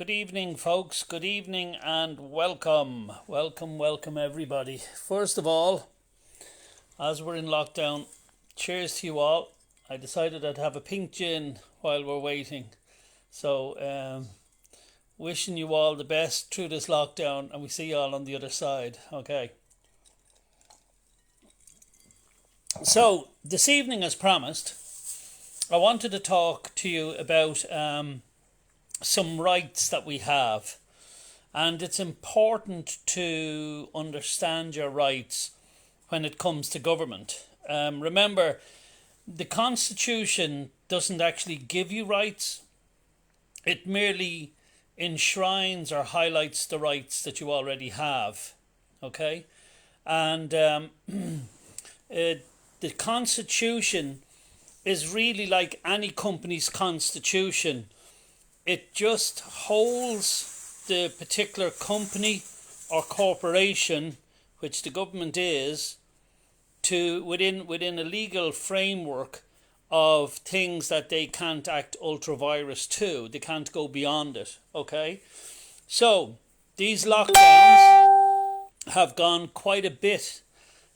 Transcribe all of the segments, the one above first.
Good evening, folks. Good evening and welcome. Welcome, everybody. First of all, as we're in lockdown, cheers to you all. I decided I'd have a pink gin while we're waiting. So, wishing you all the best through this lockdown, and we see you all on the other side. Okay. So, this evening, as promised, I wanted to talk to you about some rights that we have, and it's important to understand your rights when it comes to government. Remember, the Constitution doesn't actually give you rights, it merely enshrines or highlights the rights that you already have. Okay? And the Constitution is really like any company's constitution. It just holds the particular company or corporation, which the government is, to within a legal framework of things that they can't act ultra-virus to. They can't go beyond it. Okay? So these lockdowns have gone quite a bit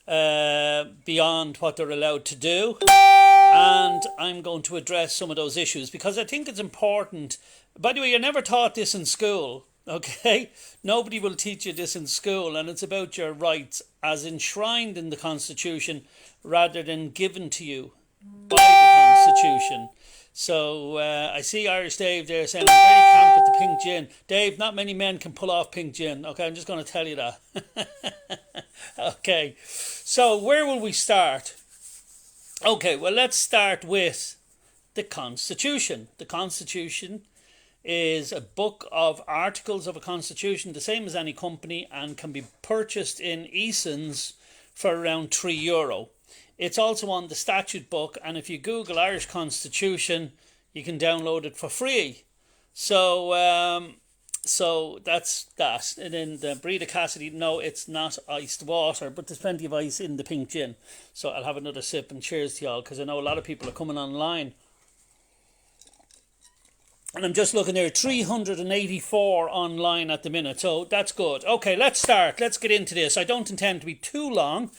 beyond what they're allowed to do. And I'm going to address some of those issues because I think it's important. By the way, you're never taught this in school, okay? Nobody will teach you this in school, and it's about your rights as enshrined in the Constitution rather than given to you by the Constitution. So I see Irish Dave there saying, I'm very camp with the pink gin. Dave, not many men can pull off pink gin. Okay, I'm just going to tell you that. Okay, so where will we start? Okay, well, let's start with the Constitution. The Constitution is a book of articles of a constitution, the same as any company, and can be purchased in Eason's for around €3. It's also on the statute book, and if you Google Irish Constitution, you can download it for free. So that's that. And then the Breda Cassidy, no, it's not iced water, but there's plenty of ice in the pink gin. So I'll have another sip, and cheers to y'all, because I know a lot of people are coming online. And I'm just looking there, 384 online at the minute, so that's good. Okay, let's start. Let's get into this. I don't intend to be too long,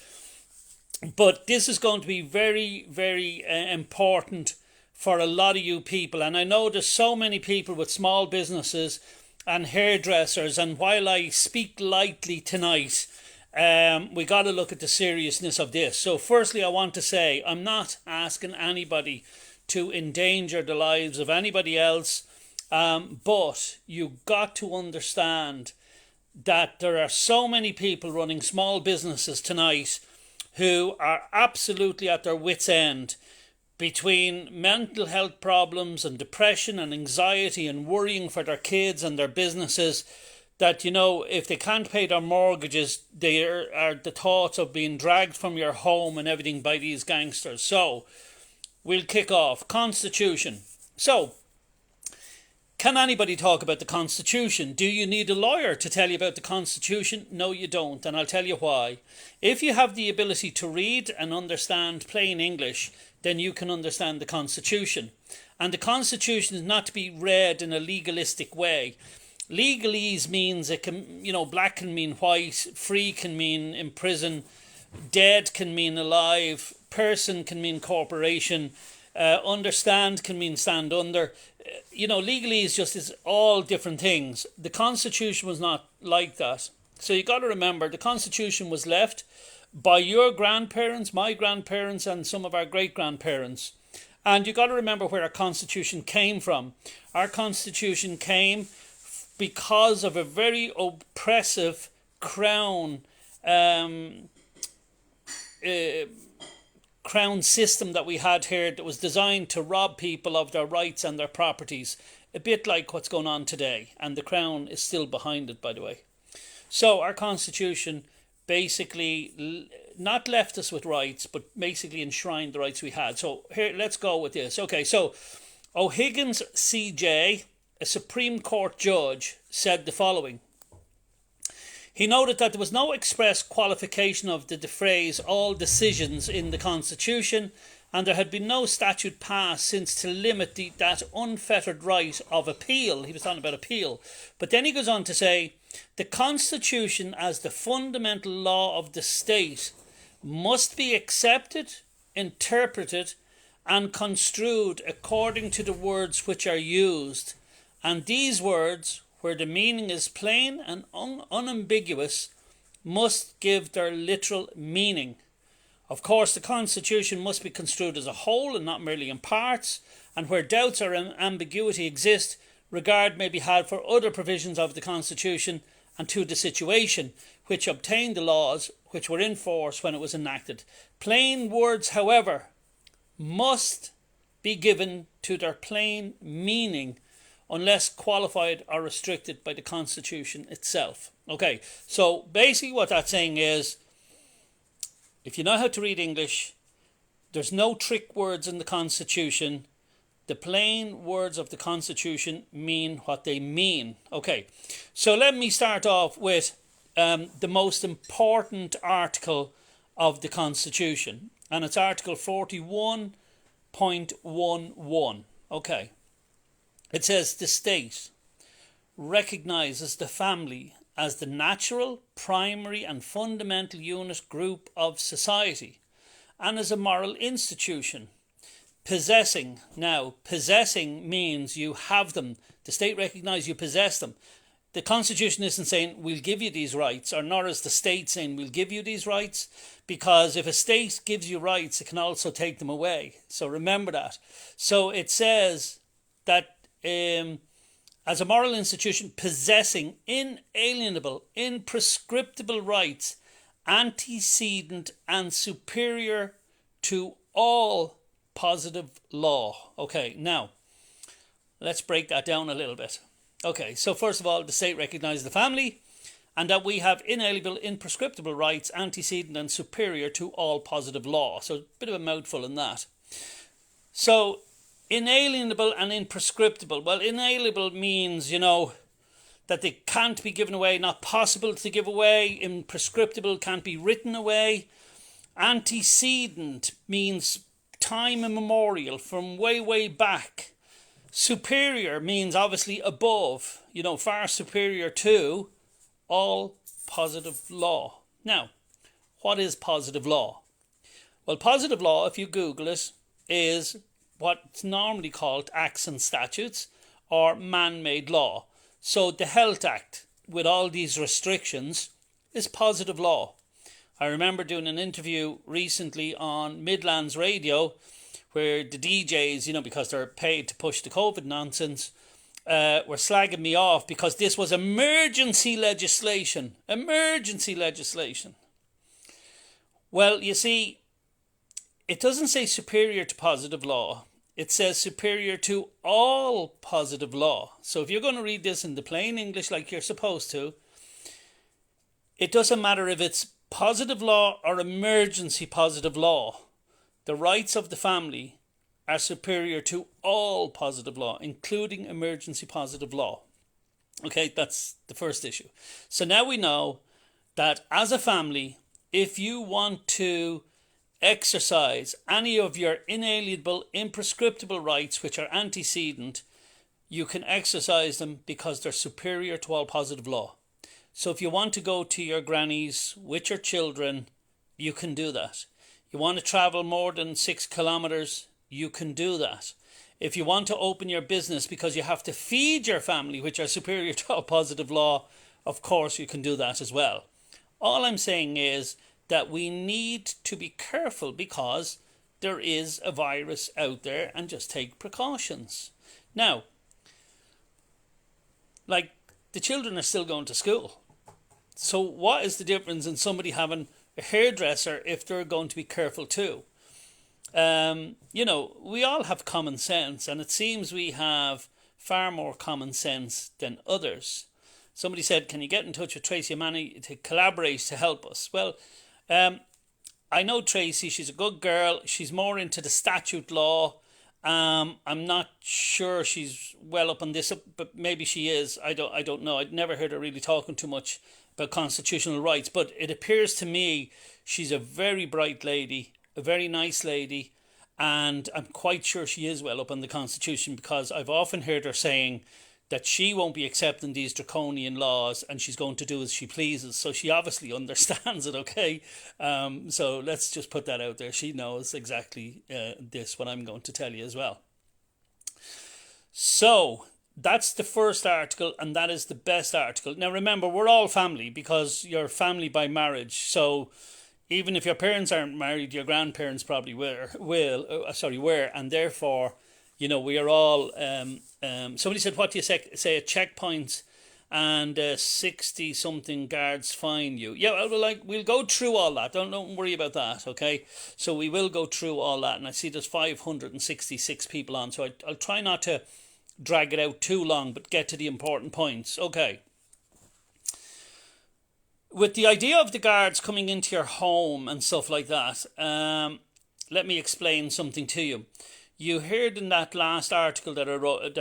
but this is going to be very, very important for a lot of you people. And I know there's so many people with small businesses and hairdressers, and while I speak lightly tonight, we got to look at the seriousness of this. So firstly, I want to say I'm not asking anybody to endanger the lives of anybody else, but you got to understand that there are so many people running small businesses tonight who are absolutely at their wits' end between mental health problems and depression and anxiety and worrying for their kids and their businesses, that, you know, if they can't pay their mortgages, there are the thoughts of being dragged from your home and everything by these gangsters. So we'll kick off. Constitution. So, can anybody talk about the Constitution? Do you need a lawyer to tell you about the Constitution? No, you don't, and I'll tell you why. If you have the ability to read and understand plain English, then you can understand the Constitution. And the Constitution is not to be read in a legalistic way. Legalese means it can, you know, black can mean white, free can mean in prison, dead can mean alive, person can mean corporation, understand can mean stand under. You know, legalese is all different things. The Constitution was not like that. So you got to remember, the Constitution was left by your grandparents, my grandparents, and some of our great-grandparents. And you got to remember where our Constitution came from. Our Constitution came because of a very oppressive crown system that we had here that was designed to rob people of their rights and their properties, a bit like what's going on today, and the crown is still behind it, by the way. So our Constitution basically not left us with rights, but basically enshrined the rights we had. So here, let's go with this. Okay, so O'Higgins CJ, a Supreme Court judge, said the following. He noted that there was no express qualification of the phrase all decisions in the Constitution, and there had been no statute passed since to limit that unfettered right of appeal. He was talking about appeal. But then he goes on to say, the Constitution as the fundamental law of the state must be accepted, interpreted, and construed according to the words which are used. And these words, where the meaning is plain and unambiguous, must give their literal meaning. Of course, the Constitution must be construed as a whole and not merely in parts, and where doubts or ambiguity exist, regard may be had for other provisions of the Constitution and to the situation which obtained the laws which were in force when it was enacted. Plain words, however, must be given to their plain meaning unless qualified or restricted by the Constitution itself. Okay, so basically what that's saying is, if you know how to read English, there's no trick words in the Constitution. The plain words of the Constitution mean what they mean. Okay, so let me start off with the most important article of the Constitution. And it's Article 41.11. Okay, it says the state recognises the family as the natural, primary and fundamental unit group of society and as a moral institution. Possessing means you have them. The state recognises you possess them. The Constitution isn't saying we'll give you these rights, or nor is the state saying we'll give you these rights, because if a state gives you rights, it can also take them away. So remember that. So it says that as a moral institution possessing inalienable, imprescriptible rights, antecedent and superior to all positive law. Okay, now let's break that down a little bit. Okay, so first of all, the state recognises the family and that we have inalienable, imprescriptible rights, antecedent and superior to all positive law. So a bit of a mouthful in that. So inalienable and imprescriptible. Well, inalienable means, that they can't be given away, not possible to give away. Imprescriptible, can't be written away. Antecedent means time immemorial, from way, way back. Superior means obviously above, far superior to all positive law. Now, what is positive law? Well, positive law, if you Google it, is what's normally called acts and statutes or man-made law. So the Health Act, with all these restrictions, is positive law. I remember doing an interview recently on Midlands Radio where the DJs, because they're paid to push the COVID nonsense, were slagging me off because this was emergency legislation. Emergency legislation. Well, you see, it doesn't say superior to positive law. It says superior to all positive law. So if you're going to read this in the plain English like you're supposed to, it doesn't matter if it's positive law or emergency positive law. The rights of the family are superior to all positive law, including emergency positive law. Okay, that's the first issue. So now we know that as a family, if you want to exercise any of your inalienable, imprescriptible rights, which are antecedent, you can exercise them because they're superior to all positive law. So if you want to go to your grannies with your children, you can do that. You want to travel more than 6 kilometres, you can do that. If you want to open your business because you have to feed your family, which are superior to all positive law, of course you can do that as well. All I'm saying is that we need to be careful because there is a virus out there, and just take precautions. Now, like, the children are still going to school. So what is the difference in somebody having a hairdresser if they're going to be careful too? We all have common sense, and it seems we have far more common sense than others. Somebody said, can you get in touch with Tracy Manny to collaborate to help us? Well, I know Tracy, she's a good girl. She's more into the statute law. I'm not sure she's well up on this, but maybe she is. I don't know. I'd never heard her really talking too much about constitutional rights, but it appears to me she's a very bright lady, a very nice lady, And I'm quite sure she is well up on the Constitution, because I've often heard her saying that she won't be accepting these draconian laws and she's going to do as she pleases. So she obviously understands it, okay? So let's just put that out there. She knows exactly what I'm going to tell you as well. So that's the first article, and that is the best article. Now remember, we're all family because you're family by marriage. So even if your parents aren't married, your grandparents probably were, and therefore, we are all. Somebody said, "What do you say at checkpoints?" And 60 something guards fine you. Yeah, we'll go through all that. Don't worry about that. Okay, so we will go through all that, and I see there's 566 people on, so I'll try not to drag it out too long, but get to the important points. Okay. With the idea of the guards coming into your home and stuff like that, let me explain something to you. You heard in that last article that I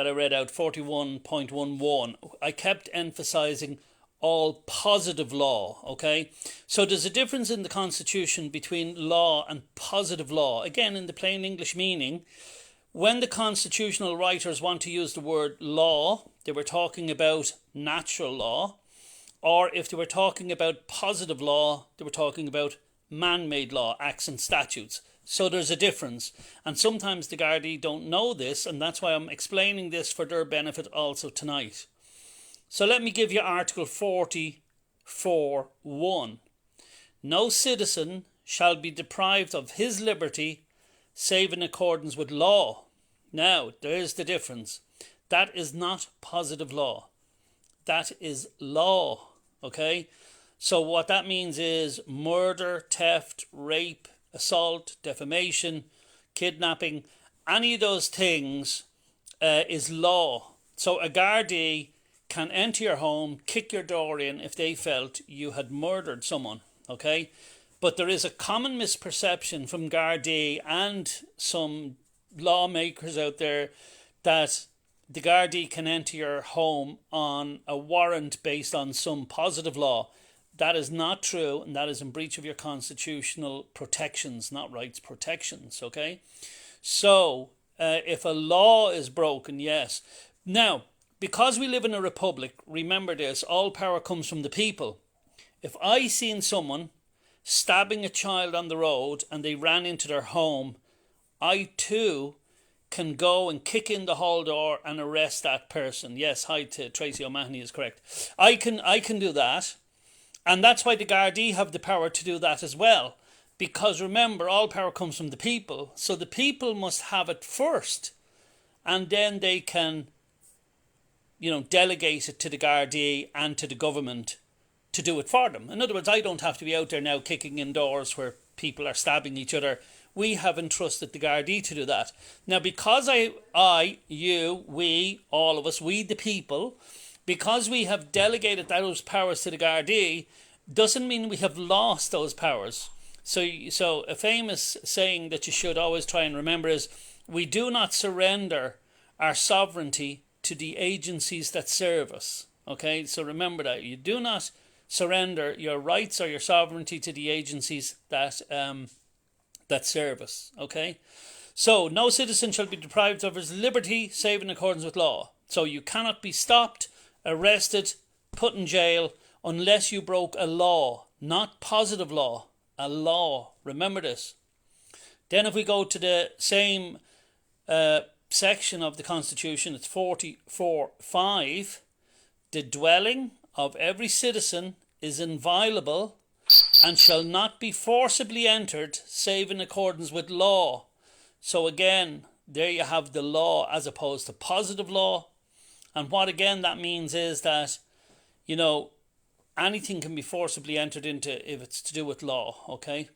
read out, 41.11, I kept emphasising all positive law, okay? So there's a difference in the Constitution between law and positive law. Again, in the plain English meaning, when the constitutional writers want to use the word law, they were talking about natural law. Or if they were talking about positive law, they were talking about man-made law, acts and statutes. So there's a difference. And sometimes the Gardaí don't know this, and that's why I'm explaining this for their benefit also tonight. So let me give you Article 44.1. No citizen shall be deprived of his liberty save in accordance with law. Now, there's the difference. That is not positive law. That is law. Okay, so what that means is murder, theft, rape, assault, defamation, kidnapping, any of those things is law. So a Gardaí can enter your home, kick your door in if they felt you had murdered someone, okay? But there is a common misperception from Gardaí and some lawmakers out there that the Gardaí can enter your home on a warrant based on some positive law. That is not true, and that is in breach of your constitutional protections, not rights, protections, okay? So, if a law is broken, yes. Now, because we live in a republic, remember this, all power comes from the people. If I seen someone stabbing a child on the road and they ran into their home, I too can go and kick in the hall door and arrest that person. Yes, hi to Tracy O'Mahony is correct. I can do that, and that's why the Gardaí have the power to do that as well. Because remember, all power comes from the people, so the people must have it first, and then they can, delegate it to the Gardaí and to the government to do it for them. In other words, I don't have to be out there now kicking in doors where people are stabbing each other. We have entrusted the Gardaí to do that. Now, because you, we, all of us, we the people, because we have delegated those powers to the Gardaí, doesn't mean we have lost those powers. So a famous saying that you should always try and remember is, we do not surrender our sovereignty to the agencies that serve us. Okay, so remember that. You do not surrender your rights or your sovereignty to the agencies that serve us. Okay, so no citizen shall be deprived of his liberty save in accordance with law. So you cannot be stopped, arrested, put in jail unless you broke a law, not positive law, a law. Remember this. Then if we go to the same section of the Constitution, it's 44.5. The dwelling of every citizen is inviolable and shall not be forcibly entered save in accordance with law. So again, there you have the law as opposed to positive law. And what again that means is that, anything can be forcibly entered into if it's to do with law, okay?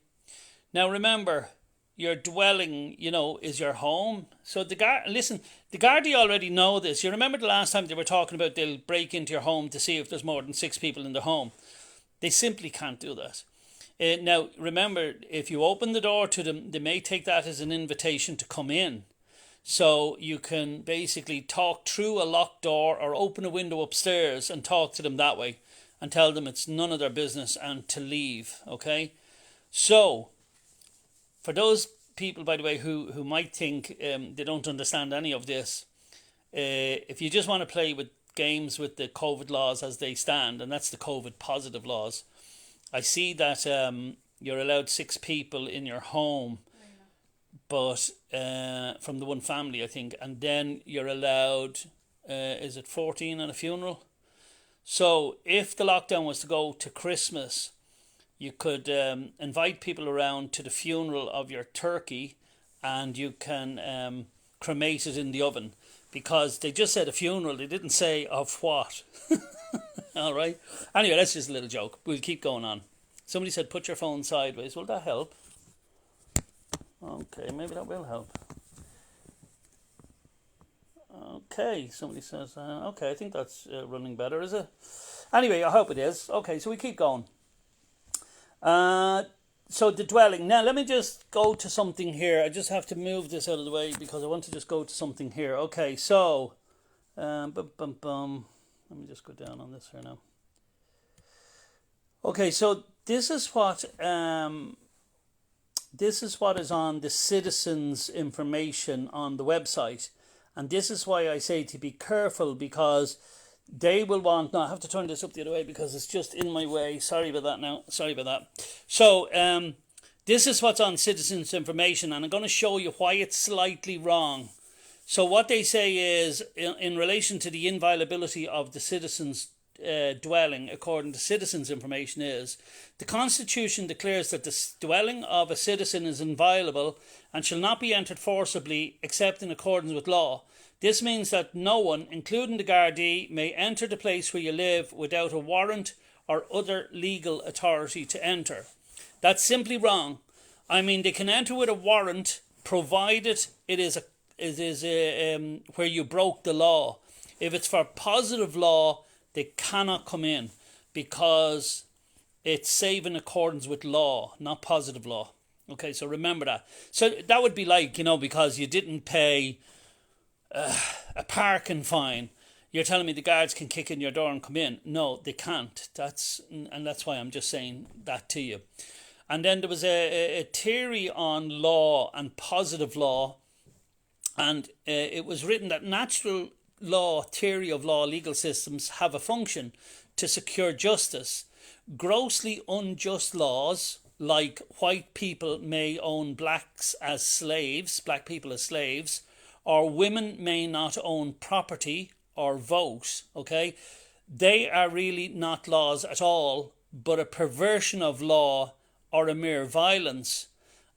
Now remember, your dwelling, is your home. So the Gardaí already know this. You remember the last time they were talking about they'll break into your home to see if there's more than 6 people in the home. They simply can't do that. Now, remember, if you open the door to them, they may take that as an invitation to come in. So you can basically talk through a locked door or open a window upstairs and talk to them that way and tell them it's none of their business and to leave, okay? So, for those people, by the way, who might think they don't understand any of this, if you just want to play with games with the COVID laws as they stand, and that's the COVID positive laws, I see that you're allowed 6 people in your home, but from the one family, I think, and then you're allowed, is it 14 at a funeral? So if the lockdown was to go to Christmas, you could invite people around to the funeral of your turkey, and you can cremate it in the oven, because they just said a funeral, they didn't say of what. All right. Anyway, that's just a little joke. We'll keep going on. Somebody said put your phone sideways. Will that help? Okay, maybe that will help. Okay, somebody says, okay, I think that's running better, is it? Anyway, I hope it is. Okay, so we keep going. So the dwelling. Now, let me just go to something here. I just have to move this out of the way because I want to just go to something here. Okay, so, Let me just go down on this here now. Okay, so this is what is on the citizens' information on the website, and this is why I say to be careful, because they will want. No, I have to turn this up the other way because it's just in my way. Sorry about that now. Sorry about that. So this is what's on citizens' information, and I'm going to show you why it's slightly wrong. So what they say is, in relation to the inviolability of the citizens' dwelling, according to citizens' information, is the Constitution declares that the dwelling of a citizen is inviolable and shall not be entered forcibly except in accordance with law. This means that no one, including the Gardaí, may enter the place where you live without a warrant or other legal authority to enter. That's simply wrong. I mean, they can enter with a warrant, provided it is where you broke the law. If it's for positive law, they cannot come in because it's safe in accordance with law, not positive law. Okay, so remember that. So that would be like, because you didn't pay a parking fine, you're telling me the guards can kick in your door and come in. No, they can't. That's why I'm just saying that to you. And then there was a theory on law and positive law, and it was written that natural law, theory of law, legal systems have a function to secure justice. Grossly unjust laws, like white people may own black people as slaves, or women may not own property or vote, okay? They are really not laws at all, but a perversion of law or a mere violence.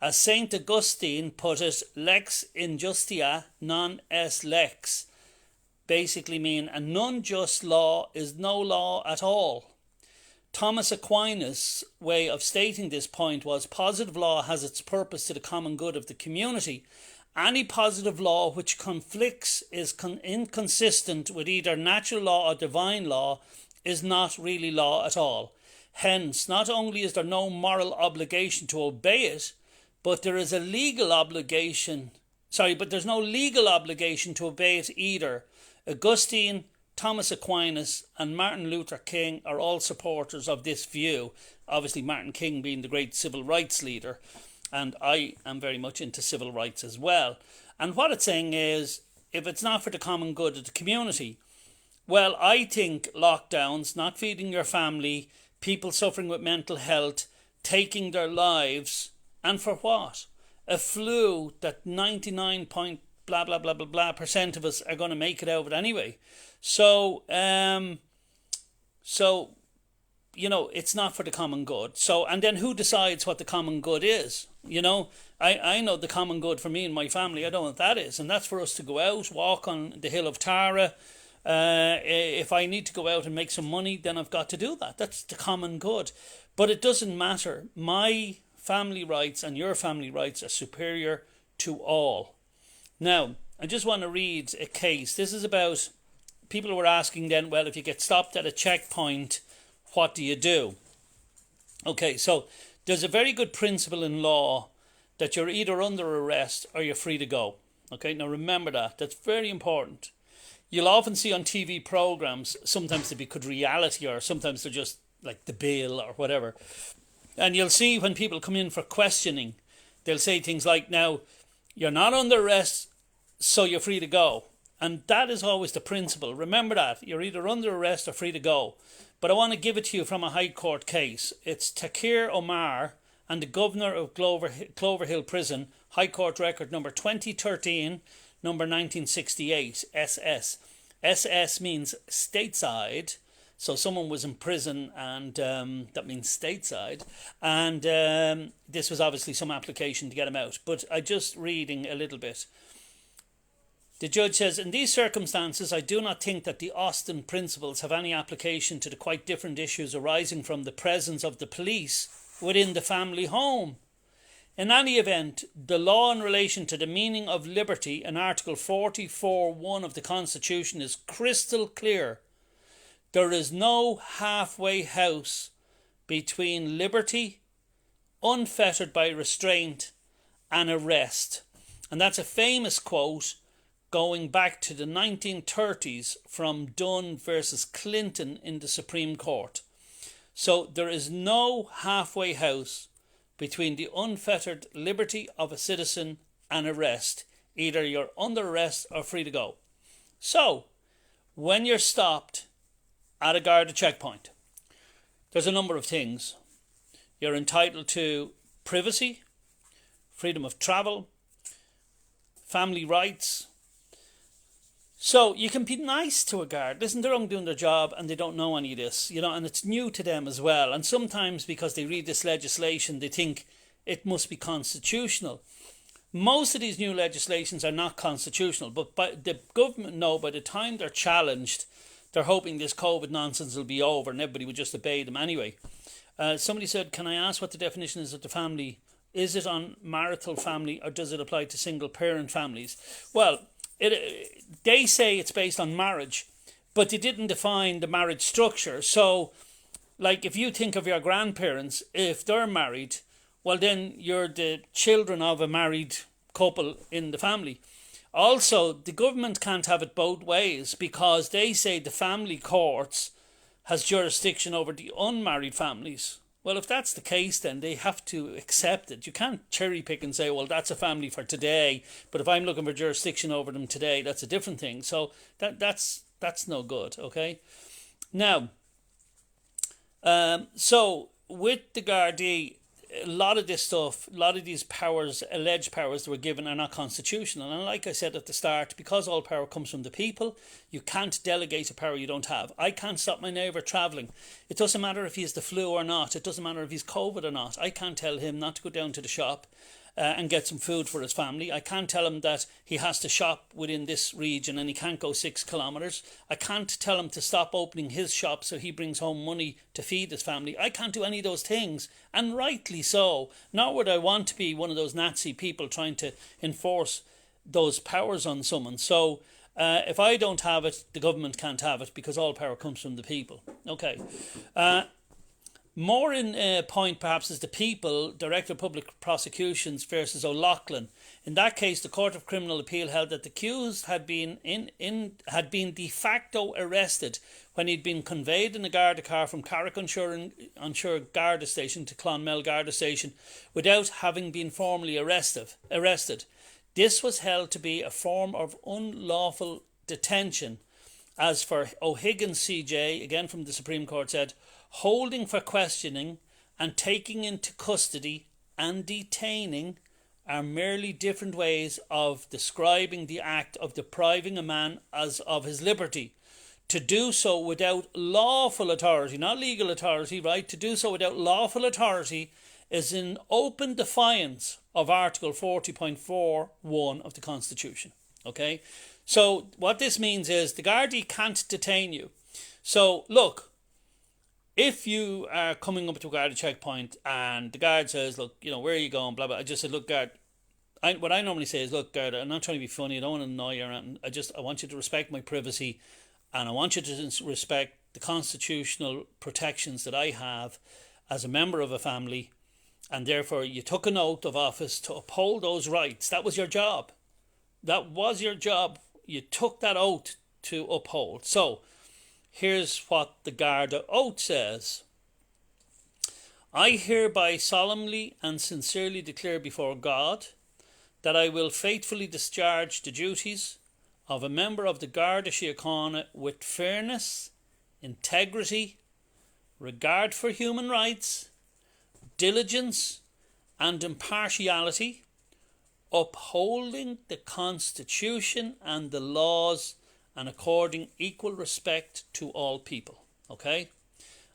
As Saint Augustine put it, lex injustia non est lex, basically mean a non-just law is no law at all. Thomas Aquinas' way of stating this point was, positive law has its purpose to the common good of the community. Any positive law which conflicts, is inconsistent with either natural law or divine law, is not really law at all. Hence, not only is there no moral obligation to obey it, but there is a legal obligation. But there's no legal obligation to obey it either. Augustine, Thomas Aquinas and Martin Luther King are all supporters of this view. Obviously Martin King being the great civil rights leader, and I am very much into civil rights as well. And what it's saying is, if it's not for the common good of the community, well, I think lockdowns, not feeding your family, people suffering with mental health, taking their lives, and for what? A flu that 99 point blah blah blah blah blah percent of us are going to make it out of it anyway. So it's not for the common good. So, and then who decides what the common good is? I know the common good for me and my family. I don't know what that is, and that's for us to go out, walk on the hill of Tara. If I need to go out and make some money, then I've got to do that. That's the common good. But it doesn't matter. My family rights and your family rights are superior to all. Now, I just want to read a case. This is about people who were asking then, well, if you get stopped at a checkpoint, what do you do? Okay, so there's a very good principle in law that you're either under arrest or you're free to go. Okay, now remember that. That's very important. You'll often see on TV programs, sometimes they be good reality or sometimes they're just like The Bill or whatever. And you'll see when people come in for questioning, they'll say things like, now, you're not under arrest, so you're free to go. And that is always the principle. Remember that. You're either under arrest or free to go. But I want to give it to you from a High Court case. It's Takir Omar and the Governor of Clover Hill Prison, High Court record number 2013, number 1968, SS. SS means stateside. So someone was in prison, and that means stateside. And this was obviously some application to get him out. But I just reading a little bit. The judge says, in these circumstances, I do not think that the Austin principles have any application to the quite different issues arising from the presence of the police within the family home. In any event, the law in relation to the meaning of liberty in Article 44(1) of the Constitution is crystal clear. There is no halfway house between liberty, unfettered by restraint, and arrest. And that's a famous quote going back to the 1930s from Dunn versus Clinton in the Supreme Court. So there is no halfway house between the unfettered liberty of a citizen and arrest. Either you're under arrest or free to go. So, when you're stopped at a Garda checkpoint, there's a number of things. You're entitled to privacy, freedom of travel, family rights. So you can be nice to a guard. Listen, they're only doing their job and they don't know any of this, and it's new to them as well. And sometimes because they read this legislation, they think it must be constitutional. Most of these new legislations are not constitutional, but the government know by the time they're challenged, they're hoping this COVID nonsense will be over and everybody will just obey them anyway. Somebody said, can I ask what the definition is of the family? Is it on marital family or does it apply to single parent families? Well, they say it's based on marriage, but they didn't define the marriage structure. So, like if you think of your grandparents, if they're married, well then you're the children of a married couple in the family. Also, the government can't have it both ways because they say the family courts has jurisdiction over the unmarried families. Well, if that's the case, then they have to accept it. You can't cherry pick and say, well, that's a family for today, but if I'm looking for jurisdiction over them today, that's a different thing. So that's no good, okay? Now, so with the Gardaí, a lot of this stuff, a lot of these powers, alleged powers that were given are not constitutional. And like I said at the start, because all power comes from the people, you can't delegate a power you don't have. I can't stop my neighbour travelling. It doesn't matter if he has the flu or not. It doesn't matter if he's COVID or not. I can't tell him not to go down to the shop and get some food for his family. I can't tell him that he has to shop within this region and he can't go 6 kilometres. I can't tell him to stop opening his shop so he brings home money to feed his family. I can't do any of those things, and rightly so. Nor would I want to be one of those Nazi people trying to enforce those powers on someone. So if I don't have it, the government can't have it because all power comes from the people. Okay. More in point perhaps is the people, Director of Public Prosecutions versus O'Loughlin. In that case, the Court of Criminal Appeal held that the accused had been de facto arrested when he'd been conveyed in a Garda car from Carrick-on-Suir Garda Station to Clonmel Garda Station without having been formally arrested. This was held to be a form of unlawful detention. As for O'Higgins CJ, again from the Supreme Court, said, holding for questioning and taking into custody and detaining are merely different ways of describing the act of depriving a man as of his liberty. To do so without lawful authority, not legal authority, right? To do so without lawful authority is in open defiance of Article 40.41 of the Constitution. Okay? So what this means is the Gardaí can't detain you. So look, if you are coming up to a Garda checkpoint and the guard says, look, where are you going, blah, blah. I just said, look, guard, what I normally say is, look, guard, I'm not trying to be funny. I don't want to annoy you or anything. I want you to respect my privacy and I want you to respect the constitutional protections that I have as a member of a family, and therefore you took an oath of office to uphold those rights. That was your job. That was your job. You took that oath to uphold. So, here's what the Garda oath says. I hereby solemnly and sincerely declare before God that I will faithfully discharge the duties of a member of the Garda Síochána with fairness, integrity, regard for human rights, diligence and impartiality, upholding the Constitution and the laws and according equal respect to all people. Okay?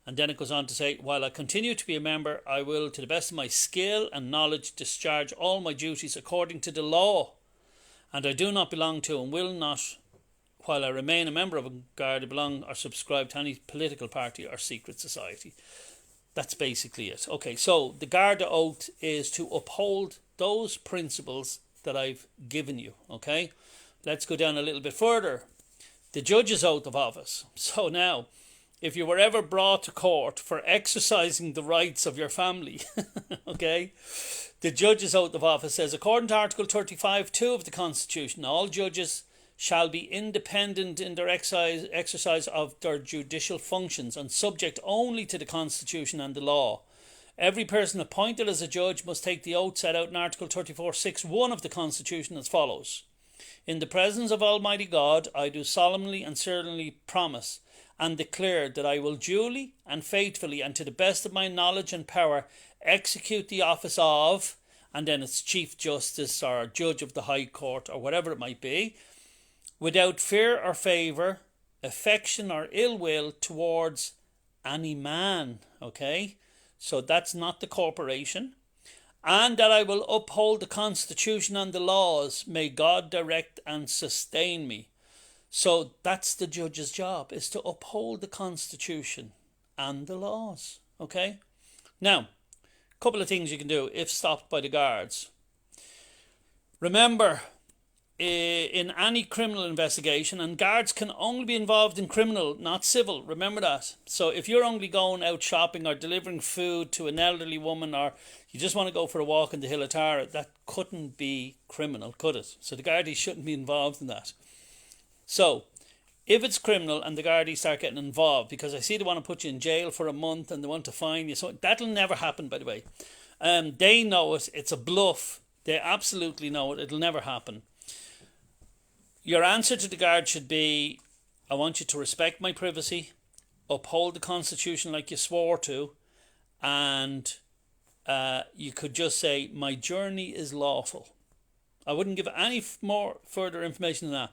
And then it goes on to say, while I continue to be a member, I will, to the best of my skill and knowledge, discharge all my duties according to the law. And I do not belong to and will not, while I remain a member of a Garda, belong or subscribe to any political party or secret society. That's basically it. Okay, so the Garda oath is to uphold those principles that I've given you. Okay, let's go down a little bit further. The judge's oath of office. So now, if you were ever brought to court for exercising the rights of your family, okay, the judge's oath of office says, according to Article 35(2) of the Constitution, all judges shall be independent in their exercise of their judicial functions and subject only to the Constitution and the law. Every person appointed as a judge must take the oath set out in Article 34(6)(1) of the Constitution as follows. In the presence of Almighty God, I do solemnly and certainly promise and declare that I will duly and faithfully and to the best of my knowledge and power execute the office of, and then it's Chief Justice or Judge of the High Court or whatever it might be, without fear or favour, affection or ill will towards any man. Okay, so that's not the corporation. And that I will uphold the Constitution and the laws. May God direct and sustain me. So that's the judge's job, is to uphold the Constitution and the laws. Okay? Now, a couple of things you can do if stopped by the guards. Remember, in any criminal investigation, and guards can only be involved in criminal, not civil. Remember that. So if you're only going out shopping or delivering food to an elderly woman, or you just want to go for a walk in the Hill of Tara, that couldn't be criminal, could it? So the Gardaí shouldn't be involved in that. So, if it's criminal and the Gardaí start getting involved, because I see they want to put you in jail for a month and they want to fine you, so that'll never happen, by the way. They know it. It's a bluff. They absolutely know it. It'll never happen. Your answer to the guard should be, I want you to respect my privacy, uphold the Constitution like you swore to, and you could just say, my journey is lawful. I wouldn't give any more further information than that.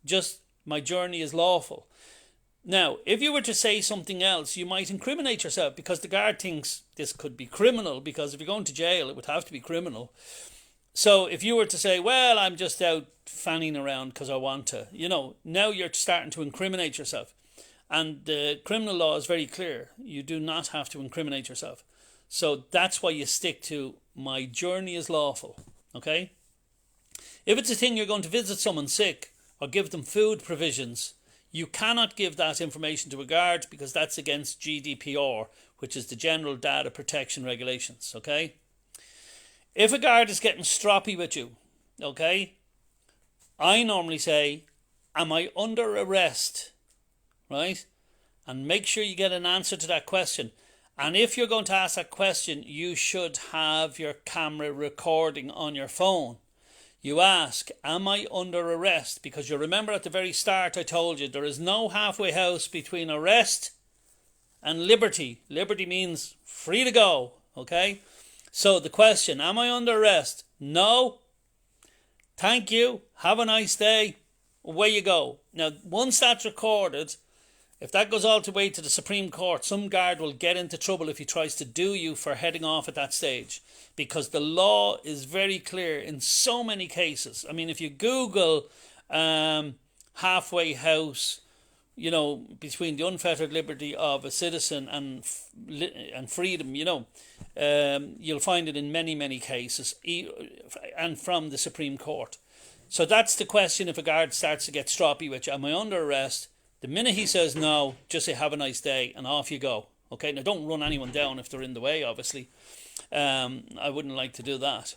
Just, my journey is lawful. Now, if you were to say something else, you might incriminate yourself, because the guard thinks this could be criminal, because if you're going to jail, it would have to be criminal. So if you were to say, well, I'm just out fanning around because I want to, now you're starting to incriminate yourself. And the criminal law is very clear. You do not have to incriminate yourself. So that's why you stick to, my journey is lawful. Okay? If it's a thing you're going to visit someone sick, or give them food provisions, you cannot give that information to a guard, because that's against GDPR, which is the General Data Protection Regulations. Okay? If a guard is getting stroppy with you, okay, I normally say, am I under arrest? Right? And make sure you get an answer to that question. And if you're going to ask that question, you should have your camera recording on your phone. You ask, am I under arrest? Because you remember at the very start I told you, there is no halfway house between arrest and liberty. Liberty means free to go, okay? So the question, am I under arrest? No. Thank you. Have a nice day. Away you go. Now, once that's recorded, if that goes all the way to the Supreme Court, some guard will get into trouble if he tries to do you for heading off at that stage. Because the law is very clear in so many cases. I mean, if you Google halfway house, between the unfettered liberty of a citizen and freedom, you'll find it in many, many cases, and from the Supreme Court. So that's the question if a guard starts to get stroppy with you. Am I under arrest? The minute he says no, just say, have a nice day, and off you go. Okay, now don't run anyone down if they're in the way, obviously. I wouldn't like to do that.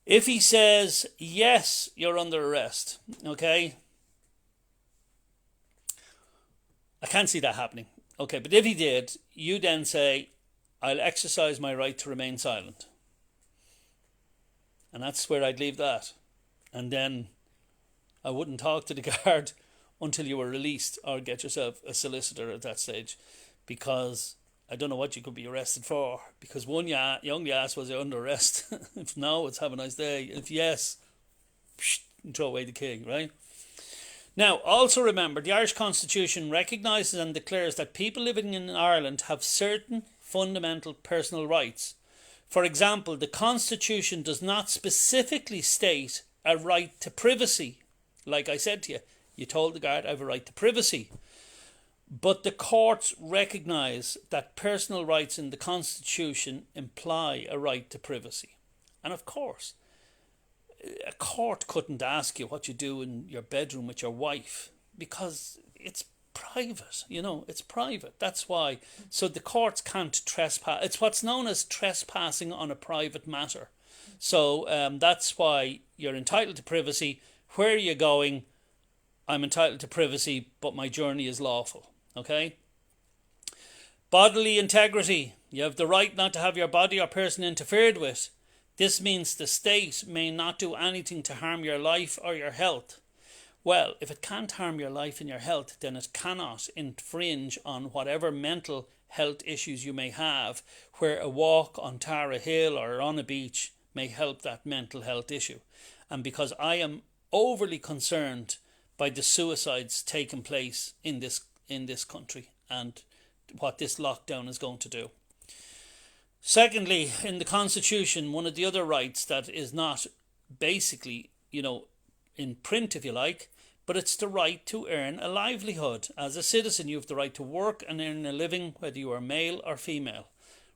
If he says, yes, you're under arrest, okay, I can't see that happening. Okay, but if he did, you then say, I'll exercise my right to remain silent. And that's where I'd leave that. And then I wouldn't talk to the guard until you were released, or get yourself a solicitor at that stage, because I don't know what you could be arrested for. Because one, you only asked, was you under arrest? If no, it's have a nice day. If yes, throw away the king, right? Now, also remember, the Irish Constitution recognises and declares that people living in Ireland have certain fundamental personal rights. For example, the Constitution does not specifically state a right to privacy. Like I said to you, you told the guard I have a right to privacy. But the courts recognise that personal rights in the Constitution imply a right to privacy. And of course, a court couldn't ask you what you do in your bedroom with your wife, because it's private, it's private. That's why. So the courts can't trespass. It's what's known as trespassing on a private matter. So that's why you're entitled to privacy. Where are you going? I'm entitled to privacy, but my journey is lawful. Okay? Bodily integrity. You have the right not to have your body or person interfered with. This means the state may not do anything to harm your life or your health. Well, if it can't harm your life and your health, then it cannot infringe on whatever mental health issues you may have, where a walk on Tara Hill or on a beach may help that mental health issue. And because I am overly concerned by the suicides taking place in this country and what this lockdown is going to do. Secondly, in the Constitution, one of the other rights that is not basically, in print, if you like, but it's the right to earn a livelihood. As a citizen, you have the right to work and earn a living, whether you are male or female.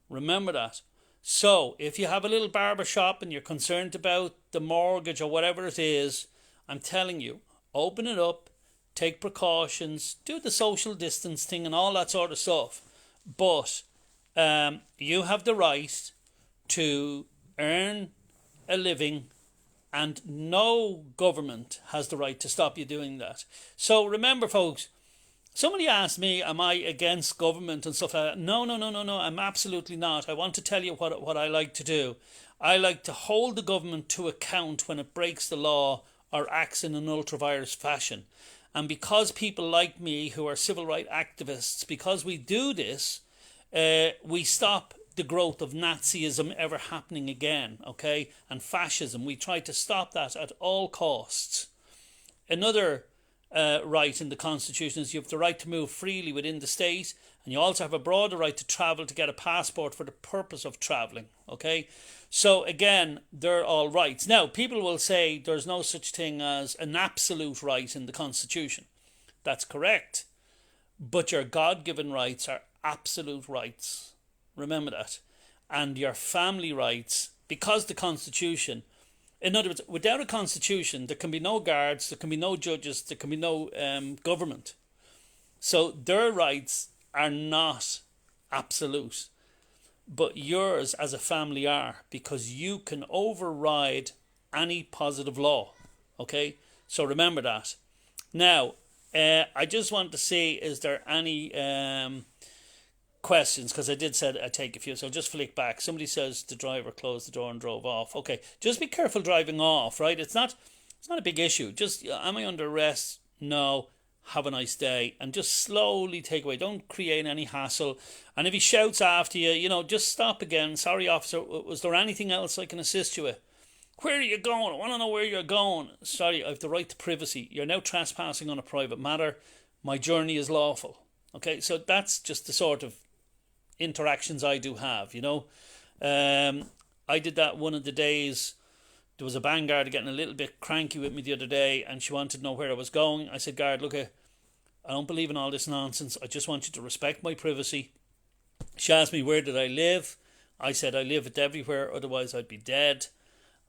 Remember that. So, if you have a little barber shop and you're concerned about the mortgage or whatever it is, I'm telling you, open it up, take precautions, do the social distance thing and all that sort of stuff. But you have the right to earn a living, and no government has the right to stop you doing that. So remember, folks, somebody asked me, am I against government and stuff like that? No, I'm absolutely not. I want to tell you what I like to do. I like to hold the government to account when it breaks the law or acts in an ultra-virus fashion. And because people like me who are civil rights activists, because we do this, we stop the growth of Nazism ever happening again, okay? And fascism. We try to stop that at all costs. Another right in the Constitution is you have the right to move freely within the state, and you also have a broader right to travel to get a passport for the purpose of travelling, okay? So again, they're all rights. Now, people will say there's no such thing as an absolute right in the Constitution. That's correct. But your God-given rights are absolute rights. Remember that. And your family rights, because the Constitution, in other words, without a Constitution, there can be no guards, there can be no judges, there can be no government. So their rights are not absolute. But yours as a family are, because you can override any positive law. Okay? So remember that. Now, I just want to see, is there any questions? Because I did say I'd take a few, so I'll just flick back. Somebody says the driver closed the door and drove off. Okay, just be careful driving off, right? It's not a big issue. Just, am I under arrest? No. Have a nice day. And just slowly take away. Don't create any hassle. And if he shouts after you, just stop again. Sorry, officer, was there anything else I can assist you with? Where are you going? I want to know where you're going. Sorry, I have the right to privacy. You're now trespassing on a private matter. My journey is lawful. Okay, so that's just the sort of interactions I do have, I did that one of the days. There was a band guard getting a little bit cranky with me the other day, and she wanted to know where I was going. I said, guard, look, I don't believe in all this nonsense. I just want you to respect my privacy. She asked me, where did I live? I said, I live everywhere, otherwise I'd be dead.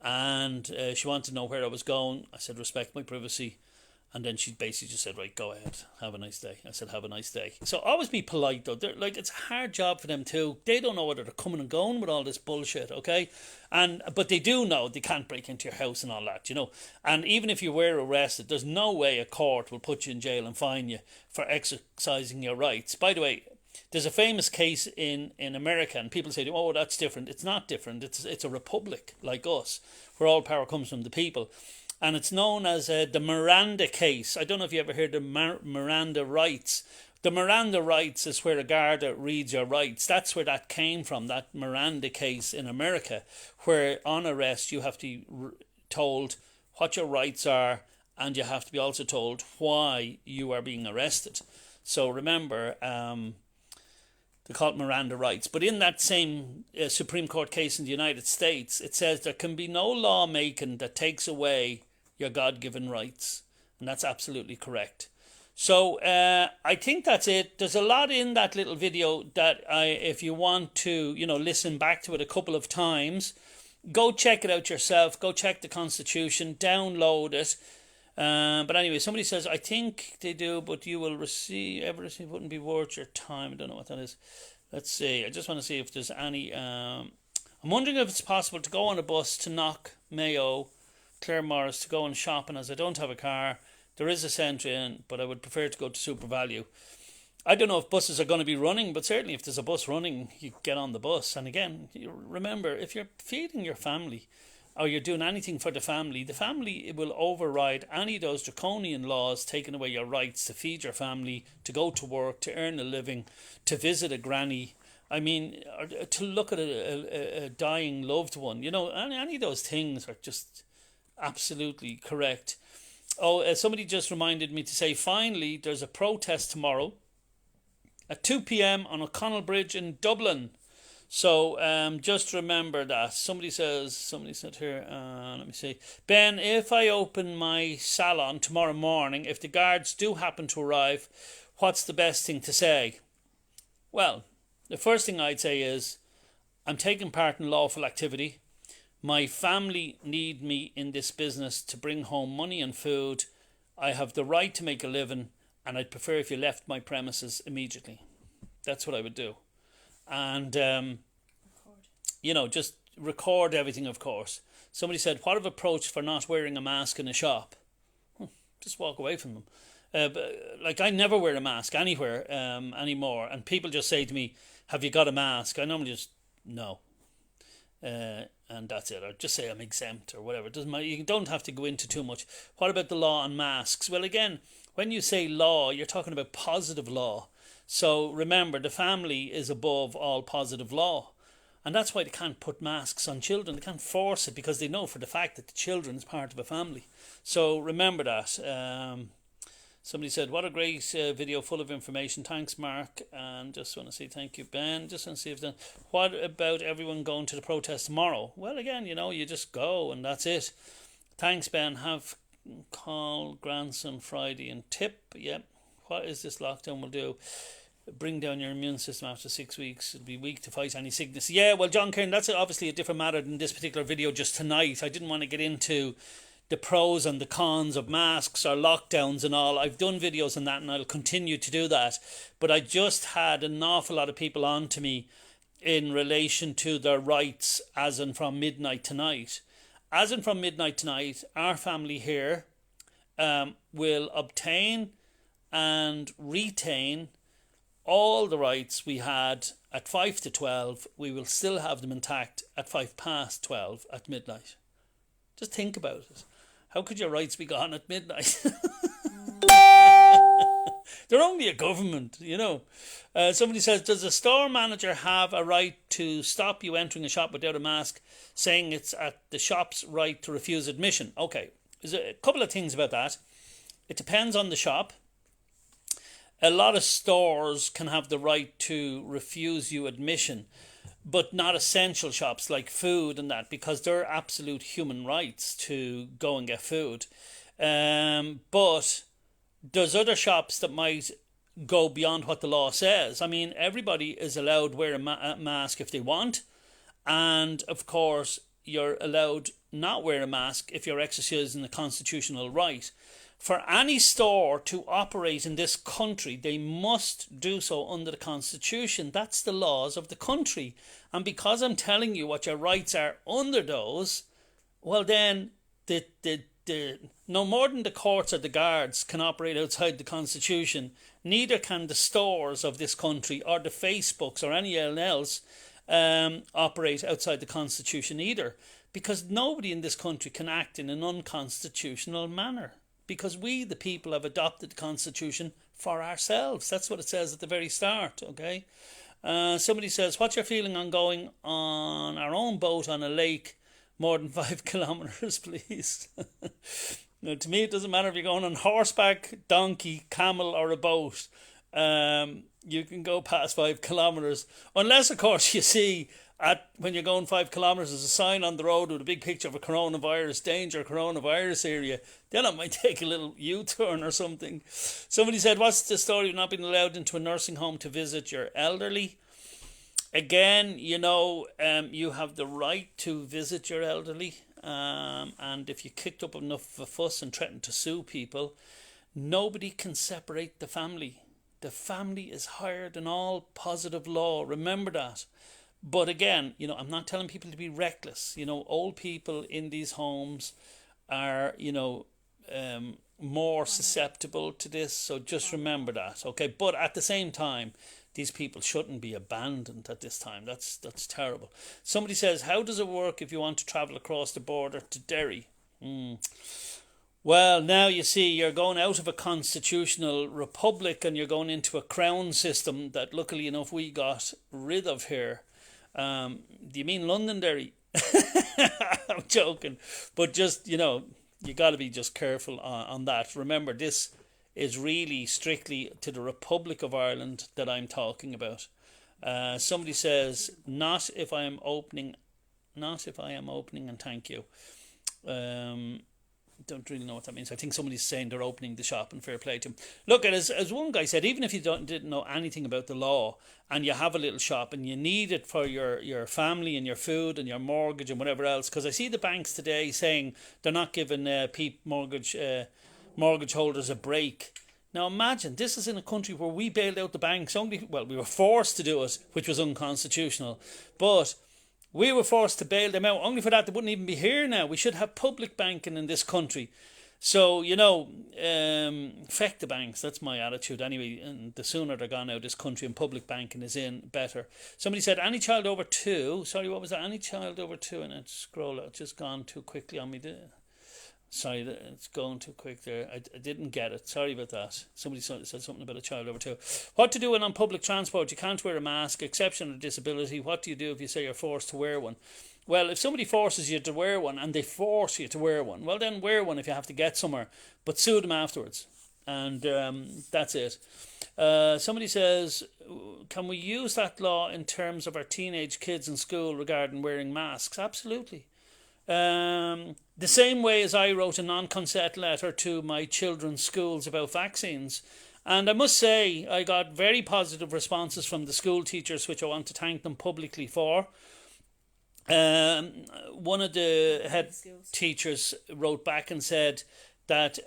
And she wanted to know where I was going. I said, respect my privacy. And then she basically just said, right, go ahead, have a nice day. I said, have a nice day. So always be polite, though. It's a hard job for them too. They don't know whether they're coming and going with all this bullshit, okay? But they do know they can't break into your house and all that, And even if you were arrested, there's no way a court will put you in jail and fine you for exercising your rights. By the way, there's a famous case in America, and people say, oh, that's different. It's not different. It's a republic like us, where all power comes from the people. And it's known as the Miranda case. I don't know if you ever heard of Miranda rights. The Miranda rights is where a Garda reads your rights. That's where that came from, that Miranda case in America, where on arrest you have to be told what your rights are, and you have to be also told why you are being arrested. So remember, they call it Miranda rights. But in that same Supreme Court case in the United States, it says there can be no lawmaking that takes away your God-given rights. And that's absolutely correct. So I think that's it. There's a lot in that little video that if you want to, listen back to it a couple of times, go check it out yourself. Go check the Constitution, download it. But anyway, somebody says, I think they do, but you will receive wouldn't be worth your time. I don't know what that is. Let's see. I just want to see if there's any. I'm wondering if it's possible to go on a bus to Knock, Mayo, Claremorris to go and shopping, as I don't have a car. There is a centre in, but I would prefer to go to Super Value. I don't know if buses are going to be running, but certainly if there's a bus running, you get on the bus. And again, remember, if you're feeding your family or you're doing anything for the family will override any of those draconian laws taking away your rights to feed your family, to go to work, to earn a living, to visit a granny. I mean, to look at a dying loved one. Any of those things are just absolutely correct. Oh, somebody just reminded me to say, finally, there's a protest tomorrow at 2 p.m. on O'Connell Bridge in Dublin. So just remember that. Somebody said here, let me see. Ben, if I open my salon tomorrow morning, if the guards do happen to arrive, what's the best thing to say? Well, the first thing I'd say is, I'm taking part in lawful activity. My family need me in this business to bring home money and food. I have the right to make a living, and I'd prefer if you left my premises immediately. That's what I would do. And, just record everything, of course. Somebody said, what of approach for not wearing a mask in a shop? Just walk away from them. I never wear a mask anywhere anymore. And people just say to me, have you got a mask? I normally just, no. And that's it. Or just say I'm exempt or whatever. It doesn't matter. You don't have to go into too much. What about the law on masks? Well, again, when you say law, you're talking about positive law. So remember, the family is above all positive law. And that's why they can't put masks on children. They can't force it because they know for the fact that the children is part of a family. So remember that. Somebody said, what a great video full of information. Thanks, Mark. And just want to say thank you, Ben. Just want to see if then. What about everyone going to the protest tomorrow? Well, again, you just go and that's it. Thanks, Ben. Have call grandson Friday and tip. Yep. What is this lockdown will do? Bring down your immune system after 6 weeks. It'll be weak to fight any sickness. Yeah, well, John Kern, that's obviously a different matter than this particular video just tonight. I didn't want to get into the pros and the cons of masks or lockdowns and all. I've done videos on that and I'll continue to do that. But I just had an awful lot of people on to me in relation to their rights as in from midnight tonight. As in from midnight tonight, our family here will obtain and retain all the rights we had at 5 to 12. We will still have them intact at 5 past 12 at midnight. Just think about it. How could your rights be gone at midnight? They're only a government, Somebody says, does a store manager have a right to stop you entering a shop without a mask, saying it's at the shop's right to refuse admission? Okay, there's a couple of things about that. It depends on the shop. A lot of stores can have the right to refuse you admission, but not essential shops like food and that, because they're absolute human rights to go and get food. But there's other shops that might go beyond what the law says. I mean, everybody is allowed to wear a mask if they want. And, of course, you're allowed not wear a mask if you're exercising a constitutional right. For any store to operate in this country, they must do so under the Constitution. That's the laws of the country. And because I'm telling you what your rights are under those, well then the no more than the courts or the guards can operate outside the Constitution, neither can the stores of this country or the Facebooks or anyone else operate outside the Constitution either, because nobody in this country can act in an unconstitutional manner, because we the people have adopted the Constitution for ourselves. That's what it says at the very start. Okay. Somebody says, what's your feeling on going on our own boat on a lake more than 5 kilometres, please? Now, to me, it doesn't matter if you're going on horseback, donkey, camel or a boat. You can go past 5 kilometres. Unless, of course, you see when you're going 5 kilometres, there's a sign on the road with a big picture of a coronavirus danger, coronavirus area. Then I might take a little U-turn or something. Somebody said, what's the story of not being allowed into a nursing home to visit your elderly? Again, you have the right to visit your elderly. And if you kicked up enough of a fuss and threatened to sue people, nobody can separate the family. The family is higher than all positive law. Remember that. But again, I'm not telling people to be reckless. Old people in these homes are, more susceptible to this. So just remember that, okay? But at the same time, these people shouldn't be abandoned at this time. That's terrible. Somebody says, how does it work if you want to travel across the border to Derry? Well, now you see, you're going out of a constitutional republic and you're going into a crown system that luckily enough we got rid of here. Do you mean Londonderry? I'm joking, but just you got to be just careful on that. Remember, this is really strictly to the Republic of Ireland that I'm talking about. Somebody says, not if I am opening, and thank you. Don't really know what that means. I think somebody's saying they're opening the shop, and fair play to them. Look, as one guy said, even if you didn't know anything about the law and you have a little shop and you need it for your family and your food and your mortgage and whatever else, because I see the banks today saying they're not giving mortgage holders a break. Now imagine, this is in a country where we bailed out the banks we were forced to do it, which was unconstitutional, but we were forced to bail them out. Only for that, they wouldn't even be here now. We should have public banking in this country. So, feck the banks. That's my attitude anyway. And the sooner they're gone out of this country and public banking is in, better. Somebody said, any child over 2. Sorry, what was that? Any child over 2. And it's just gone too quickly on me. Sorry, it's going too quick there. I didn't get it. Sorry about that. Somebody said something about a child over 2. What to do when on public transport? You can't wear a mask, exception or disability. What do you do if you say you're forced to wear one? Well, if somebody forces you to wear one and they force you to wear one, well then wear one if you have to get somewhere. But sue them afterwards. And that's it. Somebody says, can we use that law in terms of our teenage kids in school regarding wearing masks? Absolutely. The same way as I wrote a non-consent letter to my children's schools about vaccines. And I must say, I got very positive responses from the school teachers, which I want to thank them publicly for. One of the head teachers wrote back and said that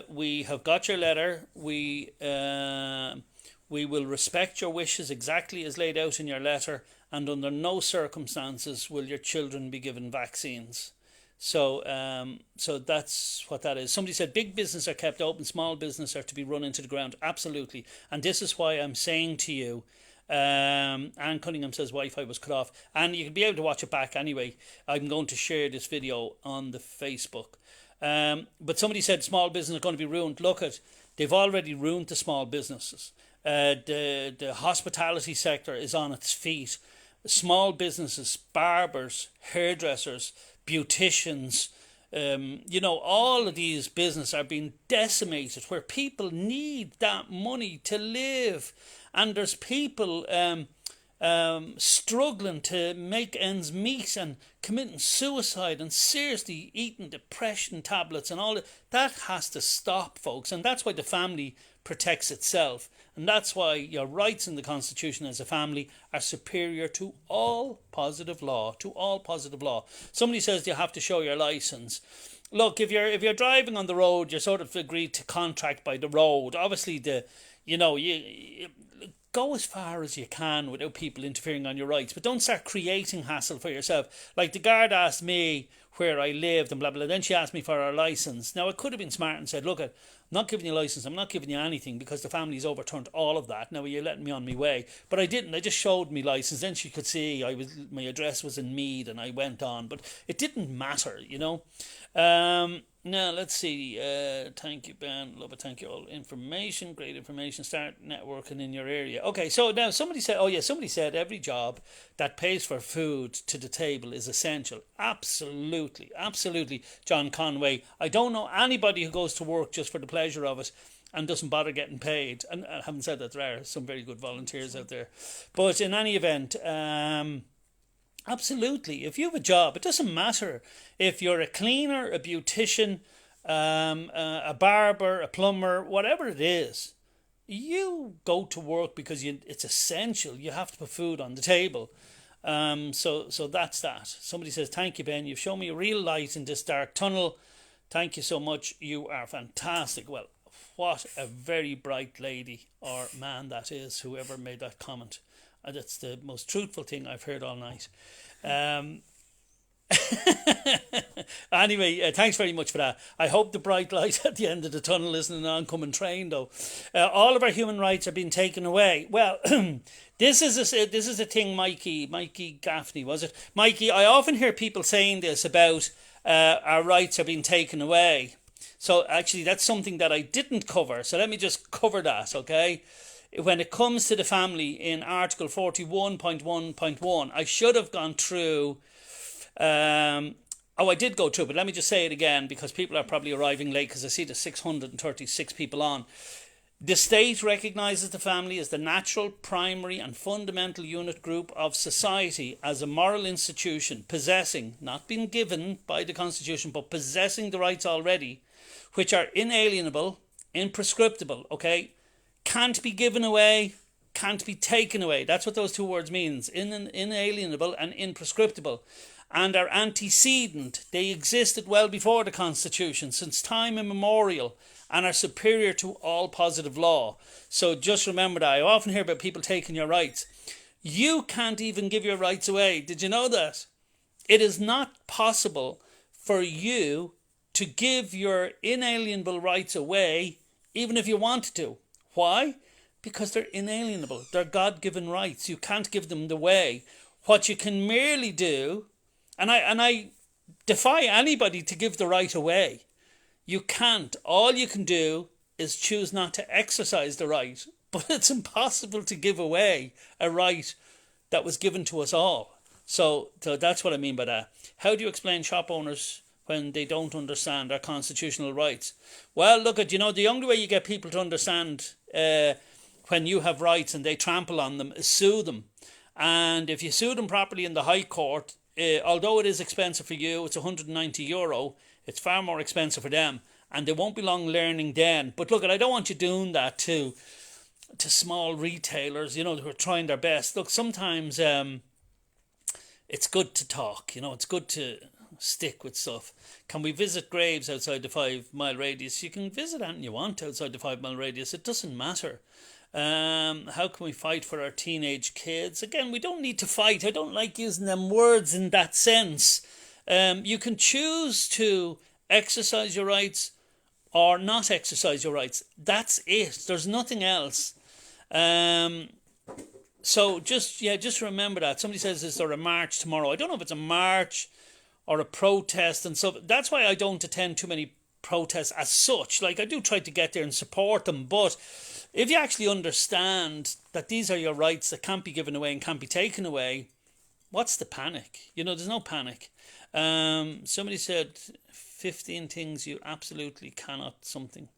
we have got your letter. We will respect your wishes exactly as laid out in your letter, and under no circumstances will your children be given vaccines. So that's what that is. Somebody said big business are kept open, small business are to be run into the ground. Absolutely. And this is why I'm saying to you, Anne Cunningham says Wi-Fi was cut off. And you can be able to watch it back anyway. I'm going to share this video on the Facebook. But somebody said small business are going to be ruined. Look they've already ruined the small businesses. The hospitality sector is on its feet. Small businesses, barbers, hairdressers, beauticians, all of these businesses are being decimated, where people need that money to live, and there's people struggling to make ends meet and committing suicide and seriously eating depression tablets and all that. That has to stop, folks, and that's why the family protects itself, and that's why your rights in the Constitution as a family are superior to all positive law. Somebody says you have to show your license. Look, if you're driving on the road, you're sort of agreed to contract by the road. Obviously, you go as far as you can without people interfering on your rights, but don't start creating hassle for yourself. Like the guard asked me where I lived and blah, blah. Then she asked me for her licence. Now, I could have been smart and said, look, I'm not giving you a licence, I'm not giving you anything because the family's overturned all of that. Now, you're letting me on my way. But I didn't. I just showed me licence. Then she could see my address was in Meath and I went on. But it didn't matter, you know. Now, let's see. Thank you, Ben. Love it. Thank you all. Information, great information. Start networking in your area. Okay, so now somebody said every job that pays for food to the table is essential. Absolutely, absolutely, John Conway. I don't know anybody who goes to work just for the pleasure of it and doesn't bother getting paid. And I haven't said that there are some very good volunteers out there. But in any event, absolutely. If you have a job, it doesn't matter if you're a cleaner, a beautician, a barber, a plumber, whatever it is. You go to work because it's essential. You have to put food on the table. So that's that. Somebody says, thank you, Ben. You've shown me a real light in this dark tunnel. Thank you so much. You are fantastic. Well, what a very bright lady or man that is, whoever made that comment. That's the most truthful thing I've heard all night. Anyway, thanks very much for that. I hope the bright light at the end of the tunnel isn't an oncoming train, though. All of our human rights are being taken away. Well, this is a thing, Mikey Gaffney, was it? Mikey, I often hear people saying this about our rights are being taken away. So actually, that's something that I didn't cover. So let me just cover that, okay? When it comes to the family in Article 41.1.1, I should have gone through. I did go through, but let me just say it again because people are probably arriving late because I see there's 636 people on. The state recognises the family as the natural, primary and fundamental unit group of society as a moral institution possessing, not being given by the Constitution, but possessing the rights already, which are inalienable, imprescriptible, okay? Can't be given away, can't be taken away. That's what those two words means, inalienable and imprescriptible. And are antecedent. They existed well before the Constitution, since time immemorial, and are superior to all positive law. So just remember that. I often hear about people taking your rights. You can't even give your rights away. Did you know that? It is not possible for you to give your inalienable rights away, even if you wanted to. Why? Because they're inalienable. They're God-given rights. You can't give them away. What you can merely do, and I defy anybody to give the right away. You can't. All you can do is choose not to exercise the right. But it's impossible to give away a right that was given to us all. So that's what I mean by that. How do you explain shop owners when they don't understand our constitutional rights? Well, look, the only way you get people to understand when you have rights and they trample on them is sue them. And if you sue them properly in the High Court, although it is expensive for you, it's €190, it's far more expensive for them. And they won't be long learning then. But look, I don't want you doing that to small retailers, who are trying their best. Look, sometimes it's good to talk, it's good to stick with stuff. Can we visit graves outside the 5 mile radius? You can visit anything you want outside the 5 mile radius. It doesn't matter. How can we fight for our teenage kids? Again, we don't need to fight. I don't like using them words in that sense. You can choose to exercise your rights or not exercise your rights. That's it. There's nothing else. So just remember that. Somebody says, is there a march tomorrow? I don't know if it's a march or a protest, and so that's why I don't attend too many protests as such. Like, I do try to get there and support them, but if you actually understand that these are your rights that can't be given away and can't be taken away, what's the panic? There's no panic. Somebody said 15 things you absolutely cannot something.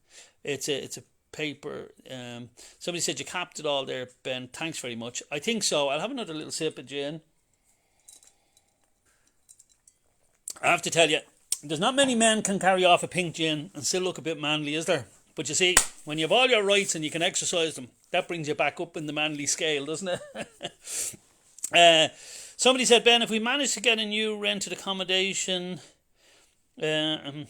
It's a paper. Somebody said you capped it all there, Ben. Thanks very much. I think so. I'll have another little sip of gin. I have to tell you, there's not many men can carry off a pink gin and still look a bit manly, is there? But you see, when you have all your rights and you can exercise them, that brings you back up in the manly scale, doesn't it? Somebody said, Ben, if we manage to get a new rented accommodation, can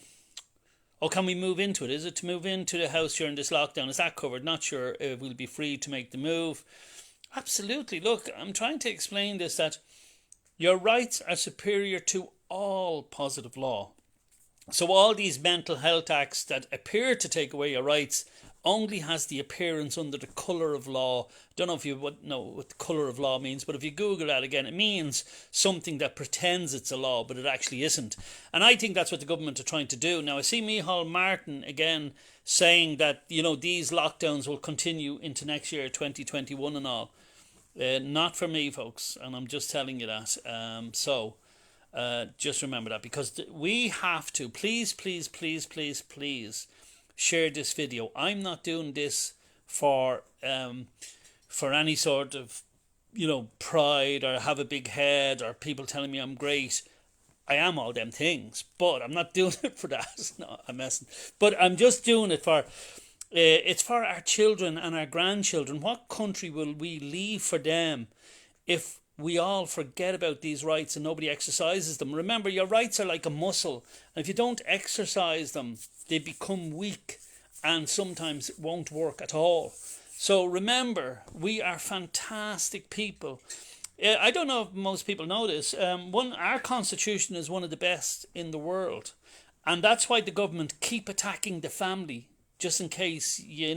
we move into it? Is it to move into the house during this lockdown? Is that covered? Not sure if we'll be free to make the move. Absolutely. Look, I'm trying to explain this, that your rights are superior to all positive law. So all these mental health acts that appear to take away your rights only has the appearance under the colour of law. Don't know if you know what the colour of law means, but if you Google that again, it means something that pretends it's a law, but it actually isn't. And I think that's what the government are trying to do. Now, I see Micheál Martin again saying that, these lockdowns will continue into next year, 2021 and all. Not for me, folks, and I'm just telling you that. Just remember that, because we have to, please share this video. I'm not doing this for any sort of pride or have a big head or people telling me I'm great. I am all them things, but I'm not doing it for that. No, I'm messing. But I'm just doing it for it's for our children and our grandchildren. What country will we leave for them if we all forget about these rights and nobody exercises them? Remember, your rights are like a muscle, and if you don't exercise them, they become weak and sometimes it won't work at all. So remember, we are fantastic people. I don't know if most people know this. Our constitution is one of the best in the world, and that's why the government keep attacking the family, just in case, I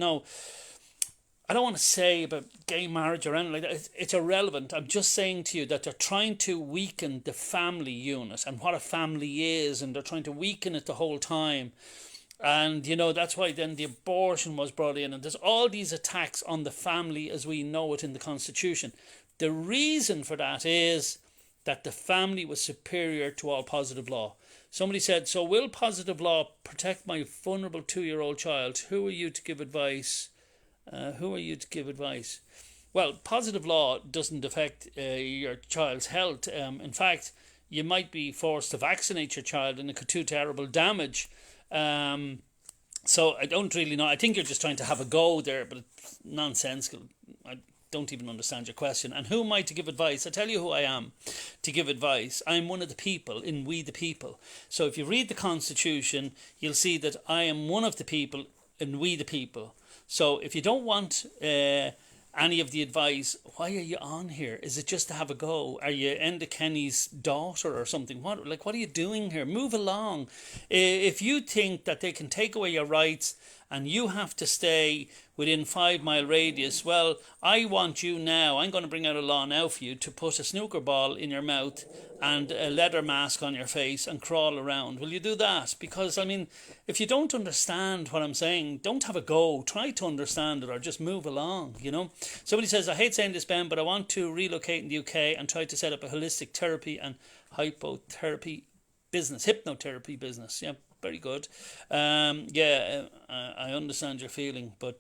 don't want to say about gay marriage or anything like that. It's irrelevant. I'm just saying to you that they're trying to weaken the family unit and what a family is, and they're trying to weaken it the whole time. And, that's why then the abortion was brought in, and there's all these attacks on the family as we know it in the Constitution. The reason for that is that the family was superior to all positive law. Somebody said, so will positive law protect my vulnerable 2-year-old child? Who are you to give advice? Well, positive law doesn't affect your child's health. In fact, you might be forced to vaccinate your child and it could do terrible damage. So I don't really know. I think you're just trying to have a go there, but it's nonsensical. I don't even understand your question. And who am I to give advice? I tell you who I am to give advice. I'm one of the people in We the People. So if you read the Constitution, you'll see that I am one of the people in We the People. So if you don't want any of the advice, why are you on here? Is it just to have a go? Are you Enda Kenny's daughter or something? What are you doing here? Move along. If you think that they can take away your rights and you have to stay within 5-mile radius, well, I want you now, I'm going to bring out a law now for you to put a snooker ball in your mouth and a leather mask on your face and crawl around. Will you do that? Because, if you don't understand what I'm saying, don't have a go. Try to understand it or just move along, Somebody says, I hate saying this, Ben, but I want to relocate in the UK and try to set up a holistic therapy and hypnotherapy business. Yeah, very good. I understand your feeling, but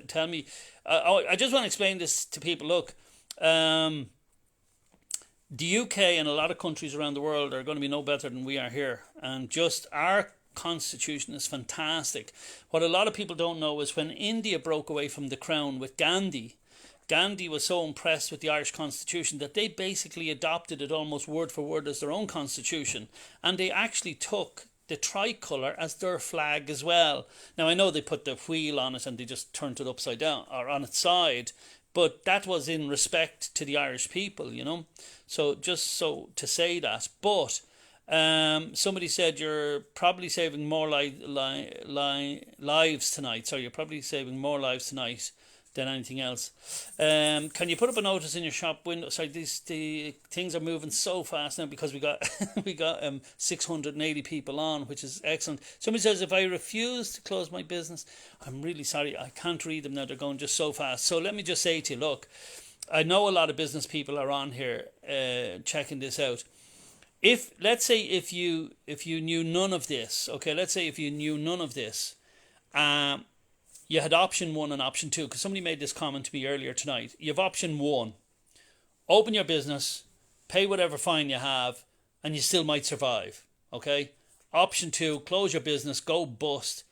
tell me, I just want to explain this to people. Look, the UK and a lot of countries around the world are going to be no better than we are here, and just our constitution is fantastic. What a lot of people don't know is when India broke away from the crown with Gandhi was so impressed with the Irish constitution that they basically adopted it almost word for word as their own constitution, and they actually took the tricolour as their flag as well. Now I know they put the wheel on it and they just turned it upside down or on its side, but that was in respect to the Irish people, So just so to say that. But somebody said you're probably saving more lives tonight. So you're probably saving more lives tonight than anything else. Can you put up a notice in your shop window? Sorry, the things are moving so fast now because we got 680 people on, which is excellent. Somebody says, if I refuse to close my business, I'm really sorry, I can't read them now, they're going just so fast. So let me just say to you, look, I know a lot of business people are on here checking this out. Let's say if you knew none of this, you had option 1 and option 2, because somebody made this comment to me earlier tonight. You have option 1, open your business, pay whatever fine you have, and you still might survive, okay? Option 2, close your business, go bust,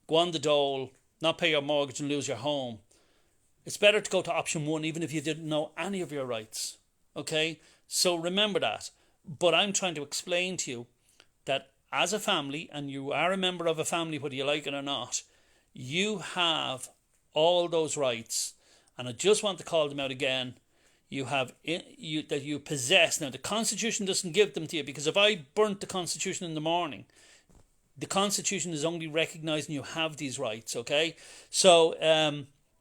go on the dole, not pay your mortgage and lose your home. It's better to go to option 1 even if you didn't know any of your rights, okay? So remember that. But I'm trying to explain to you that as a family, and you are a member of a family whether you like it or not, you have all those rights, and I just want to call them out again. that you possess. Now, the Constitution doesn't give them to you, because if I burnt the Constitution in the morning, the Constitution is only recognising you have these rights, okay? So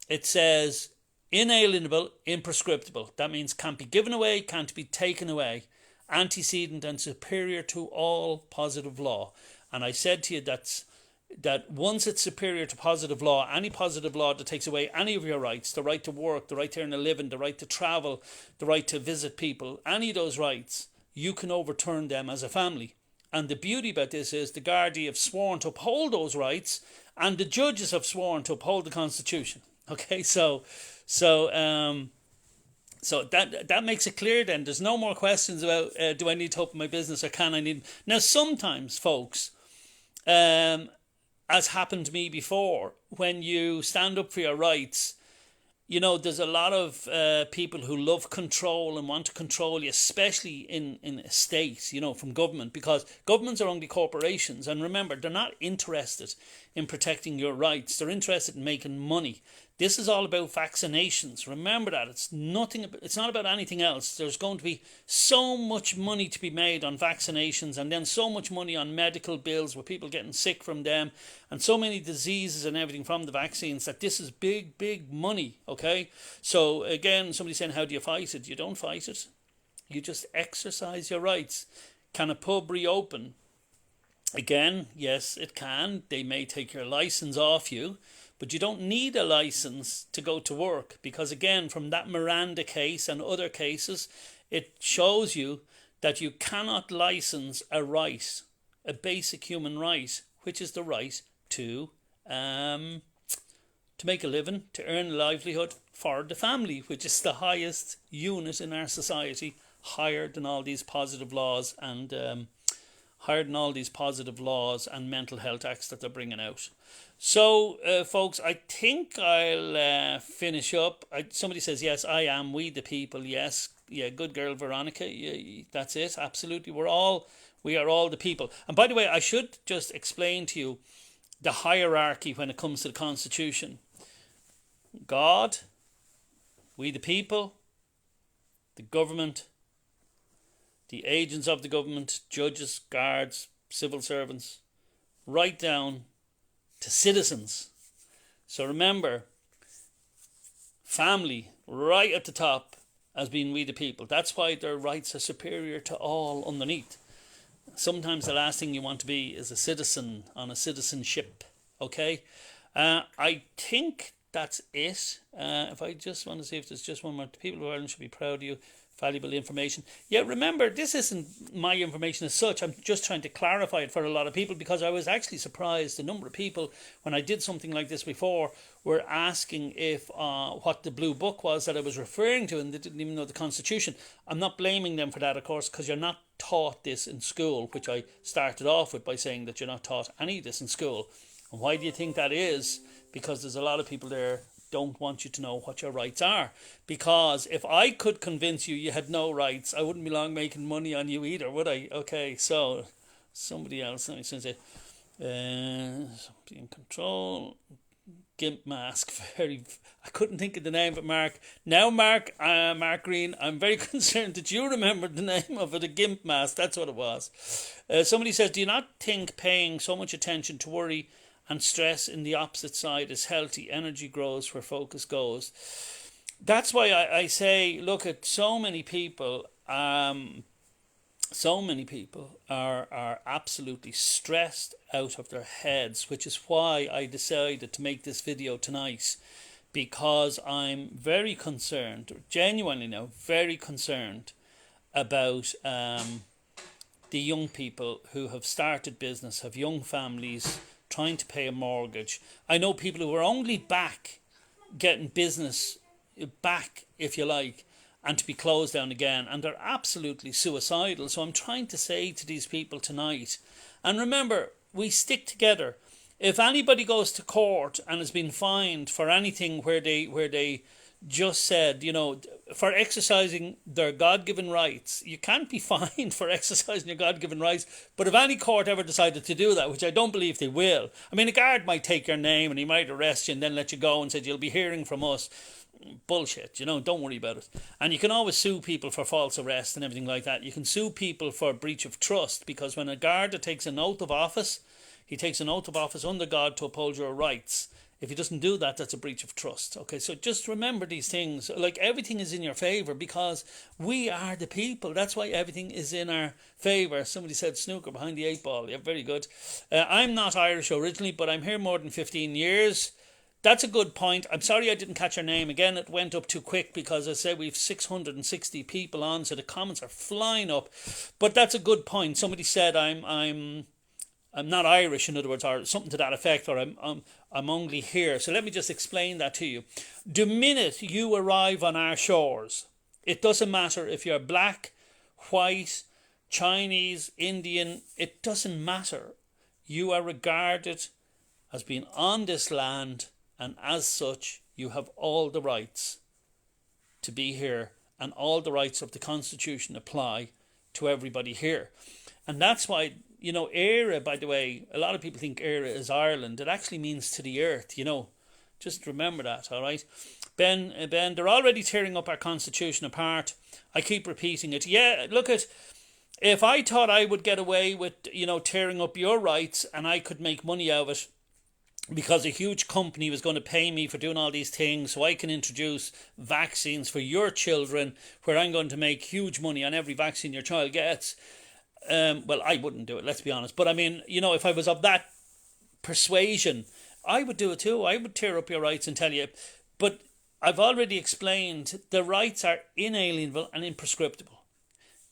it says inalienable, imprescriptible. That means can't be given away, can't be taken away, antecedent and superior to all positive law. And I said to you that once it's superior to positive law, any positive law that takes away any of your rights, the right to work, the right to earn a living, the right to travel, the right to visit people, any of those rights, you can overturn them as a family. And the beauty about this is the Gardaí have sworn to uphold those rights, and the judges have sworn to uphold the Constitution. Okay, so that makes it clear then. There's no more questions about do I need to open my business or can I need... Now, sometimes, folks, as happened to me before, when you stand up for your rights, you know, there's a lot of people who love control and want to control you, especially in a state, you know, from government, because governments are only corporations. And remember, they're not interested in protecting your rights. They're interested in making money. This is all about vaccinations. Remember that. It's not about anything else. There's going to be so much money to be made on vaccinations, and then so much money on medical bills with people getting sick from them, and so many diseases and everything from the vaccines, that this is big, big money, okay? So again, somebody saying, how do you fight it? You don't fight it. You just exercise your rights. Can a pub reopen? Again, yes, it can. They may take your license off you, but you don't need a license to go to work, because again, from that Miranda case and other cases, it shows you that you cannot license a right, a basic human right, which is the right to make a living, to earn a livelihood for the family, which is the highest unit in our society, higher than all these positive laws and mental health acts that they're bringing out. So, folks, I think I'll finish up. Somebody says, yes, I am. We the people. Yes. Yeah, good girl, Veronica. Yeah, that's it. Absolutely. We are all the people. And by the way, I should just explain to you the hierarchy when it comes to the Constitution. God, we the people, the government, the agents of the government, judges, guards, civil servants, right down to citizens. So remember, family right at the top as being we the people. That's why their rights are superior to all underneath. Sometimes the last thing you want to be is a citizen on a citizenship. Okay? I think that's it. If I just want to see if there's just one more. The people of Ireland should be proud of you. Valuable information. Yeah, remember, this isn't my information as such. I'm just trying to clarify it for a lot of people, because I was actually surprised the number of people, when I did something like this before, were asking if what the blue book was that I was referring to, and they didn't even know the Constitution. I'm not blaming them for that, of course, because you're not taught this in school, which I started off with by saying that you're not taught any of this in school. And why do you think that is? Because there's a lot of people there don't want you to know what your rights are. Because if I could convince you had no rights, I wouldn't be long making money on you either, would I? Okay, so somebody else, let me say, be in control, gimp mask, I couldn't think of the name, but Mark Green, I'm very concerned that you remembered the name of it, a gimp mask, that's what it was. Somebody says, do you not think paying so much attention to worry and stress in the opposite side is healthy? Energy grows where focus goes. That's why I say, look, at so many people are absolutely stressed out of their heads, which is why I decided to make this video tonight, because I'm very concerned, genuinely now, very concerned about the young people who have started business, have young families, trying to pay a mortgage. I know people who are only getting business back, if you like, and to be closed down again, and they're absolutely suicidal. So I'm trying to say to these people tonight, and remember, we stick together. If anybody goes to court and has been fined for anything where they just said, you know, for exercising their God-given rights, you can't be fined for exercising your God-given rights. But if any court ever decided to do that, which I don't believe they will, I mean, a guard might take your name and he might arrest you and then let you go and say, you'll be hearing from us. bullshit, don't worry about it. And you can always sue people for false arrest and everything like that. You can sue people for breach of trust, because when a Garda takes an oath of office, he takes an oath of office under God to uphold your rights. If he doesn't do that, that's a breach of trust. Okay, so just remember these things. Like, everything is in your favour because we are the people. That's why everything is in our favour. Somebody said snooker behind the 8 ball. Yeah, very good. I'm not Irish originally, but I'm here more than 15 years. That's a good point. I'm sorry I didn't catch your name. Again, it went up too quick because I said we've 660 people on, so the comments are flying up. But that's a good point. Somebody said I'm not Irish, in other words, or something to that effect, or I'm only here. So let me just explain that to you. The minute you arrive on our shores, it doesn't matter if you're black, white, Chinese, Indian, it doesn't matter. You are regarded as being on this land, and as such, you have all the rights to be here, and all the rights of the Constitution apply to everybody here. And that's why, ERA, by the way, a lot of people think ERA is Ireland. It actually means to the earth, Just remember that, all right? Ben, they're already tearing up our Constitution apart. I keep repeating it. Yeah, look at... If I thought I would get away with, tearing up your rights and I could make money out of it, because a huge company was going to pay me for doing all these things so I can introduce vaccines for your children, where I'm going to make huge money on every vaccine your child gets. Well, I wouldn't do it, let's be honest. But I mean, if I was of that persuasion, I would do it too. I would tear up your rights and tell you. But I've already explained the rights are inalienable and imprescriptible.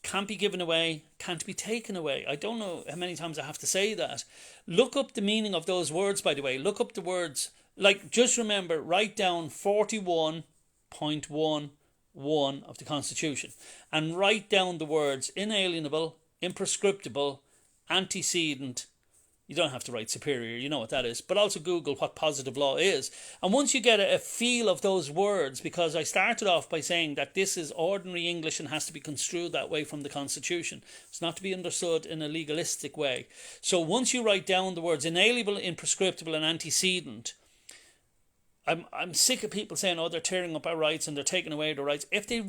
Can't be given away, can't be taken away. I don't know how many times I have to say that. Look up the meaning of those words, by the way. Look up the words. Like, just remember, write down 41.11 of the Constitution and write down the words inalienable, imprescriptible, antecedent. You don't have to write superior, you know what that is. But also Google what positive law is. And once you get a feel of those words, because I started off by saying that this is ordinary English and has to be construed that way from the Constitution. It's not to be understood in a legalistic way. So once you write down the words inalienable, imprescriptible and antecedent, I'm sick of people saying, they're tearing up our rights and they're taking away the rights. If they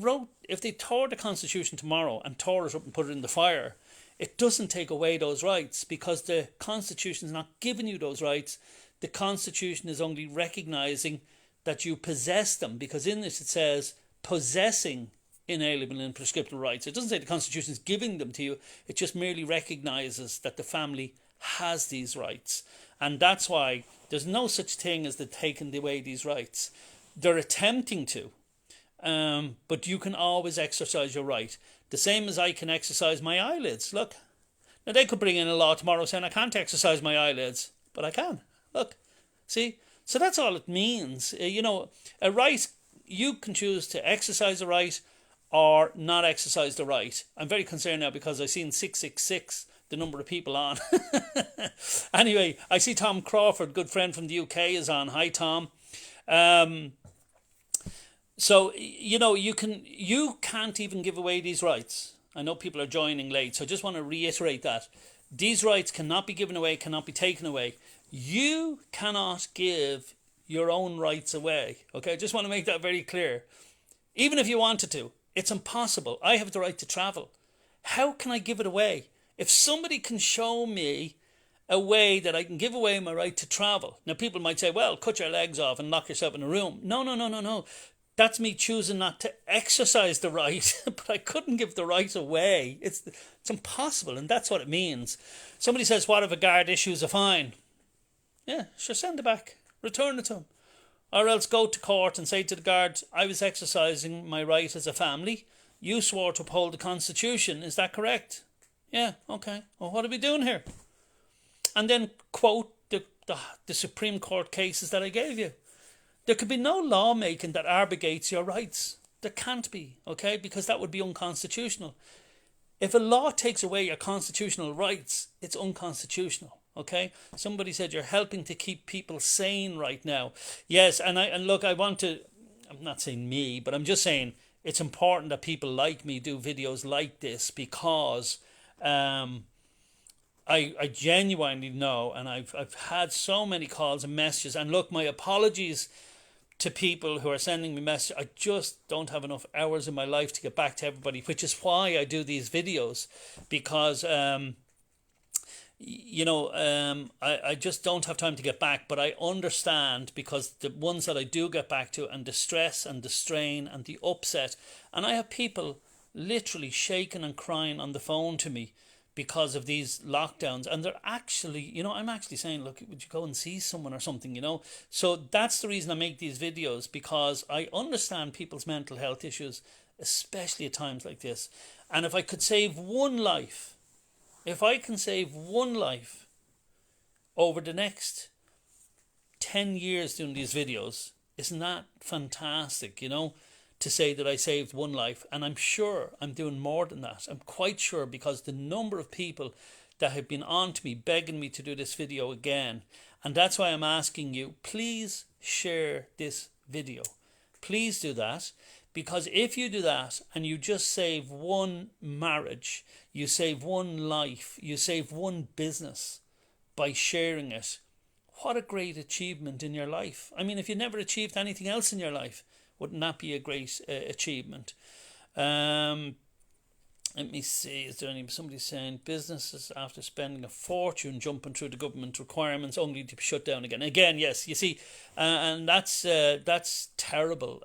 tore the Constitution tomorrow and tore it up and put it in the fire, it doesn't take away those rights, because the Constitution is not giving you those rights. The Constitution is only recognising that you possess them, because in this it says possessing inalienable and prescriptive rights. It doesn't say the Constitution is giving them to you. It just merely recognises that the family has these rights. And that's why there's no such thing as the taking away these rights. They're attempting to. But you can always exercise your right. The same as I can exercise my eyelids. Look. Now they could bring in a law tomorrow saying I can't exercise my eyelids. But I can. Look. See? So that's all it means. A right, you can choose to exercise a right or not exercise the right. I'm very concerned now because I've seen 666, the number of people on. Anyway, I see Tom Crawford, good friend from the UK, is on. Hi, Tom. So, you can't even give away these rights. I know people are joining late, so I just want to reiterate that. These rights cannot be given away, cannot be taken away. You cannot give your own rights away. Okay, I just want to make that very clear. Even if you wanted to, it's impossible. I have the right to travel. How can I give it away? If somebody can show me a way that I can give away my right to travel. Now, people might say, well, cut your legs off and lock yourself in a room. No. That's me choosing not to exercise the right, but I couldn't give the right away. It's impossible, and that's what it means. Somebody says, what if a guard issues a fine? Yeah, sure, send it back. Return it to him. Or else go to court and say to the guard, I was exercising my right as a family. You swore to uphold the Constitution. Is that correct? Yeah, okay. Well, what are we doing here? And then quote the Supreme Court cases that I gave you. There could be no lawmaking that abrogates your rights. There can't be, okay? Because that would be unconstitutional. If a law takes away your constitutional rights, it's unconstitutional, okay? Somebody said you're helping to keep people sane right now. Yes, and look, I'm not saying me, but I'm just saying it's important that people like me do videos like this, because I genuinely know, and I've had so many calls and messages, and look, my apologies to people who are sending me messages. I just don't have enough hours in my life to get back to everybody, which is why I do these videos, because I just don't have time to get back. But I understand, because the ones that I do get back to, and the stress and the strain and the upset, and I have people literally shaking and crying on the phone to me because of these lockdowns, and they're actually, I'm actually saying, look, would you go and see someone or something, so that's the reason I make these videos, because I understand people's mental health issues, especially at times like this. And if I could save one life, if I can save one life over the next 10 years doing these videos, isn't that fantastic, to say that I saved one life? And I'm sure I'm doing more than that. I'm quite sure, because the number of people that have been on to me begging me to do this video again. And that's why I'm asking you, please share this video. Please do that, because if you do that and you just save one marriage, you save one life, you save one business by sharing it, what a great achievement in your life. I mean, if you never achieved anything else in your life, wouldn't that be a great achievement? Let me see, is there somebody saying businesses after spending a fortune jumping through the government requirements only to be shut down again? Again, yes, you see, and that's terrible.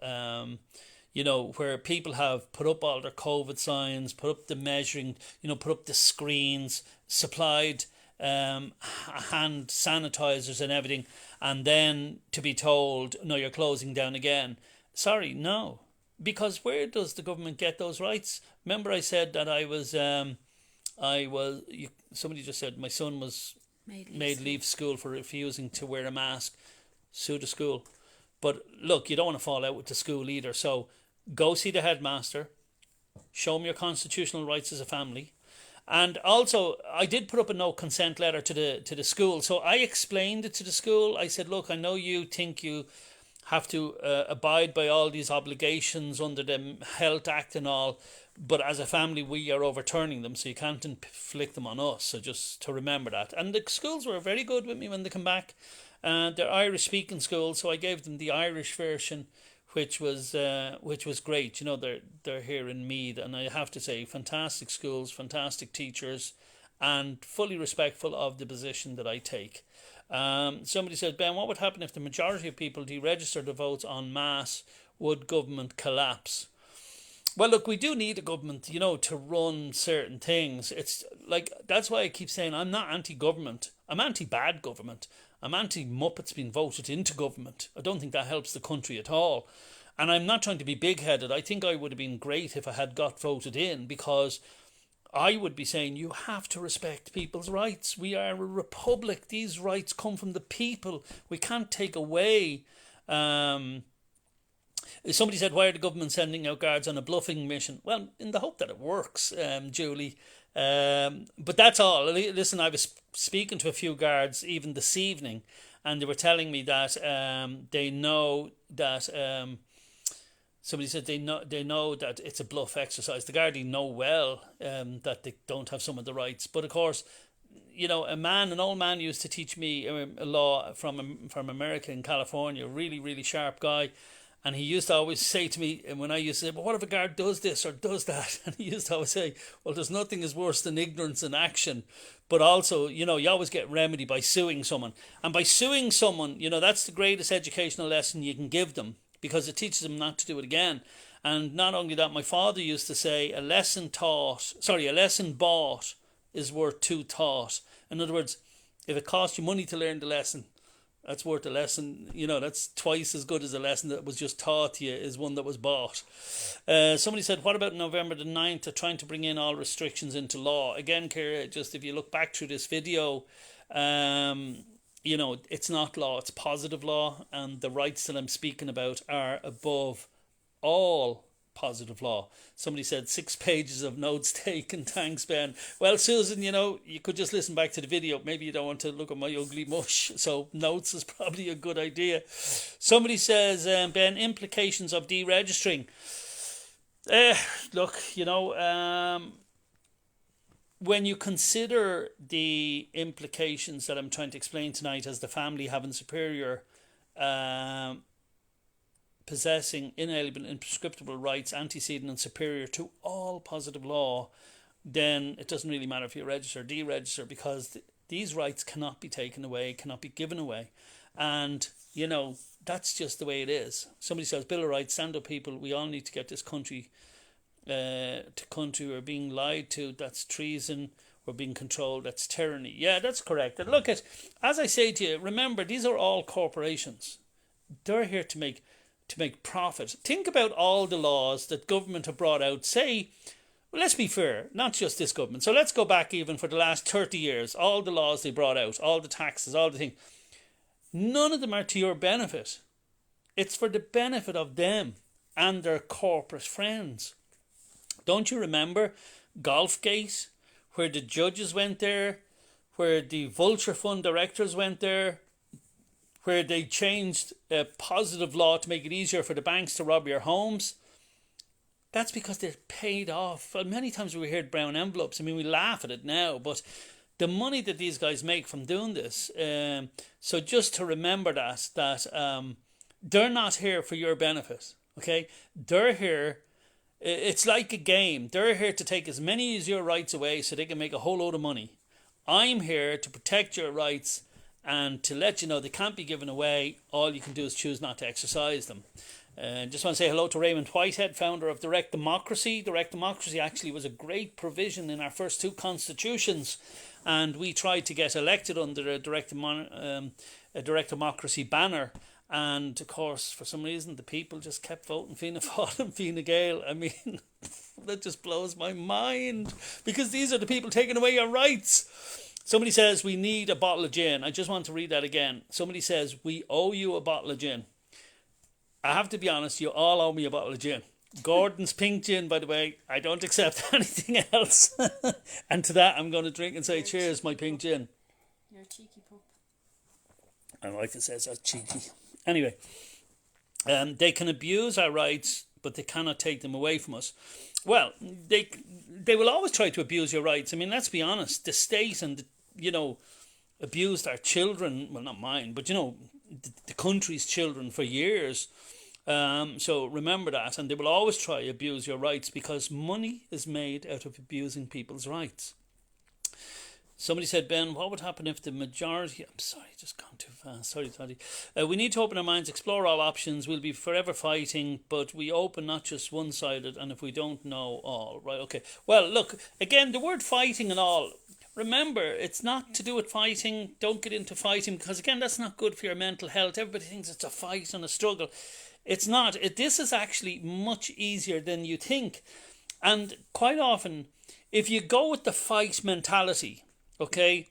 Where people have put up all their COVID signs, put up the measuring, put up the screens, supplied hand sanitizers and everything, and then to be told, no, you're closing down again. Sorry, no. Because where does the government get those rights? Remember I said that somebody just said my son was made leave school for refusing to wear a mask. Sue the school. But look, you don't want to fall out with the school either. So go see the headmaster. Show them your constitutional rights as a family. And also, I did put up a no consent letter to the school. So I explained it to the school. I said, look, I know you think you have to abide by all these obligations under the Health Act and all, but as a family we are overturning them, so you can't inflict them on us. So just to remember that. And the schools were very good with me when they come back. They're Irish speaking schools, so I gave them the Irish version, which was great. They're here in Meath, and I have to say, fantastic schools, fantastic teachers, and fully respectful of the position that I take. Somebody said, Ben, what would happen if the majority of people deregister the votes en masse? Would government collapse? Well, look, we do need a government, to run certain things. It's like, that's why I keep saying I'm not anti-government. I'm anti-bad government. I'm anti-muppets being voted into government. I don't think that helps the country at all. And I'm not trying to be big-headed. I think I would have been great if I had got voted in, because I would be saying you have to respect people's rights. We are a republic. These rights come from the people. We can't take away. Somebody said, why are the government sending out guards on a bluffing mission? Well, in the hope that it works, Julie. But that's all. Listen, I was speaking to a few guards even this evening, and they were telling me that they know that... somebody said they know that it's a bluff exercise. The Gardaí know well that they don't have some of the rights. But of course, an old man used to teach me a law from America in California, really, really sharp guy. And he used to always say to me, and when I used to say, well, what if a guard does this or does that? And he used to always say, well, there's nothing as worse than ignorance in action. But also, you always get remedy by suing someone. And by suing someone, that's the greatest educational lesson you can give them, because it teaches them not to do it again. And not only that, my father used to say, a lesson bought is worth two taught. In other words, if it cost you money to learn the lesson, that's worth a lesson. That's twice as good as a lesson that was just taught to you is one that was bought. Somebody said, what about November the 9th? They're trying to bring in all restrictions into law. Again, Ciara, just if you look back through this video, it's not law, it's positive law, and the rights that I'm speaking about are above all positive law. Somebody said 6 pages of notes taken. Thanks, Ben. Well, Susan, you could just listen back to the video. Maybe you don't want to look at my ugly mush, so notes is probably a good idea. Somebody says, Ben, implications of deregistering. Look, when you consider the implications that I'm trying to explain tonight as the family having superior possessing inalienable, imprescriptible rights antecedent and superior to all positive law, then it doesn't really matter if you register or deregister, because these rights cannot be taken away, cannot be given away. And, you know, that's just the way it is. Somebody says, Bill of Rights, stand up people, we all need to get this country to country. We're being lied to, that's treason. We're being controlled, that's tyranny. Yeah, that's correct. And look, as I say to you, remember, these are all corporations. They're here to make profit. Think about all the laws that government have brought out. Say, well, let's be fair, not just this government. So let's go back even for the last 30 years. All the laws they brought out, all the taxes, all the things. None of them are to your benefit. It's for the benefit of them and their corporate friends. Don't you remember Golfgate, where the judges went there, where the vulture fund directors went there, where they changed a positive law to make it easier for the banks to rob your homes? That's because they're paid off. Well, many times we heard brown envelopes. I mean, we laugh at it now, but the money that these guys make from doing this. So just to remember that they're not here for your benefit. Okay, they're here. It's like a game. They're here to take as many of your rights away so they can make a whole load of money. I'm here to protect your rights and to let you know they can't be given away. All you can do is choose not to exercise them. Just want to say hello to Raymond Whitehead, founder of Direct Democracy. Direct Democracy actually was a great provision in our first two constitutions, and we tried to get elected under a Direct Democracy banner. And of course, for some reason, the people just kept voting Fianna Fáil and Fine Gael. I mean, that just blows my mind, because these are the people taking away your rights. Somebody says we need a bottle of gin. I just want to read that again. Somebody says we owe you a bottle of gin. I have to be honest, you all owe me a bottle of gin. Gordon's pink gin, by the way. I don't accept anything else. And to that, I'm going to drink and say cheers, my pink gin. You're a cheeky pup. My wife says that's cheeky. Anyway, they can abuse our rights, but they cannot take them away from us. Well, they will always try to abuse your rights. I mean, let's be honest. The state and, abused our children. Well, not mine, but, the country's children for years. So remember that. And they will always try to abuse your rights, because money is made out of abusing people's rights. Somebody said, Ben, what would happen if the majority... I'm sorry, just gone too fast. Sorry, Toddy. We need to open our minds, explore all options. We'll be forever fighting, but we open not just one-sided, and if we don't know all. Right, okay. Well, look, again, the word fighting and all, remember, it's not to do with fighting. Don't get into fighting, because, again, that's not good for your mental health. Everybody thinks it's a fight and a struggle. It's not. This is actually much easier than you think. And quite often, if you go with the fight mentality... okay,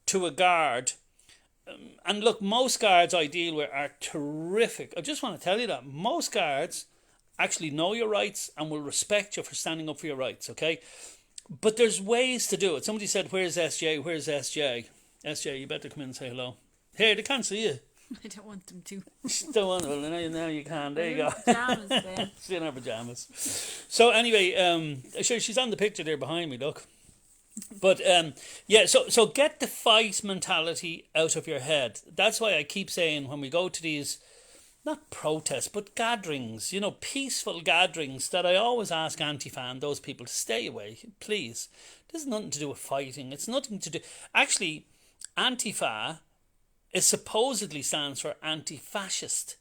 to a guard. And look, most guards I deal with are terrific. I just want to tell you that. Most guards actually know your rights and will respect you for standing up for your rights, okay? But there's ways to do it. Somebody said, where's SJ? Where's SJ? SJ, you better come in and say hello. Here, they can't see you. I don't want them to. Don't want them. Now you can. There you go. Pajamas, Ben. She's in her pajamas. So anyway, sure, she's on the picture there behind me, look. But so get the fight mentality out of your head. That's why I keep saying when we go to these, not protests, but gatherings, peaceful gatherings, that I always ask Antifa and those people to stay away, please. This has nothing to do with fighting. It's nothing to do... Actually, Antifa supposedly stands for anti-fascist.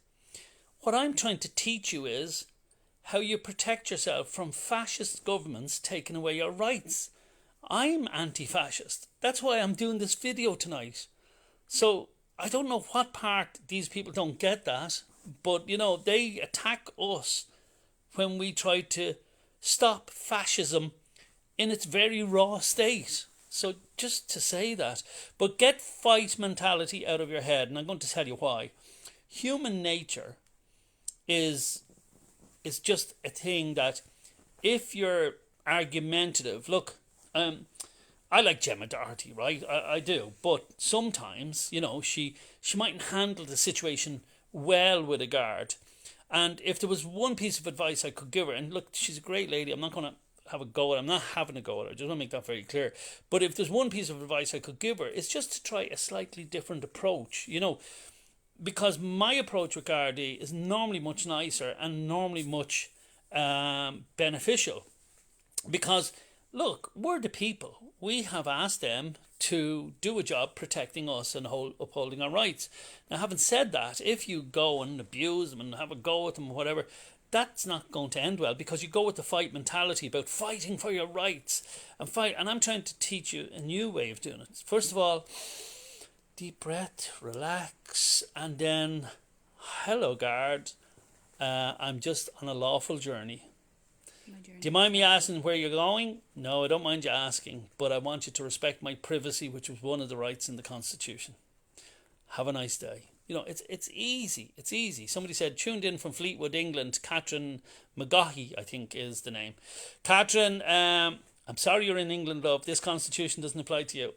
What I'm trying to teach you is how you protect yourself from fascist governments taking away your rights. I'm anti-fascist. That's why I'm doing this video tonight. So I don't know what part these people don't get that, but they attack us when we try to stop fascism in its very raw state. So just to say that. But get fight mentality out of your head, and I'm going to tell you why. Human nature is just a thing that if you're argumentative, look, I like Gemma Doherty, right? I do. But sometimes, she mightn't handle the situation well with a guard. And if there was one piece of advice I could give her, and look, she's a great lady. I'm not going to have a go at her. I'm not having a go at her. I just want to make that very clear. But if there's one piece of advice I could give her, it's just to try a slightly different approach. because my approach with Gardaí is normally much nicer and normally much beneficial. Because, look, we're the people. We have asked them to do a job protecting us and upholding our rights. Now, having said that, if you go and abuse them and have a go at them or whatever, that's not going to end well, because you go with the fight mentality about fighting for your rights and fight. And I'm trying to teach you a new way of doing it. First of all, deep breath, relax, and then, hello, guard. I'm just on a lawful journey. Do you mind me asking where you're going? No, I don't mind you asking, but I want you to respect my privacy, which was one of the rights in the Constitution. Have a nice day. You know, it's easy. It's easy. Somebody said, tuned in from Fleetwood, England, Catherine McGaughy, I think is the name. Catherine, I'm sorry you're in England, love. This Constitution doesn't apply to you.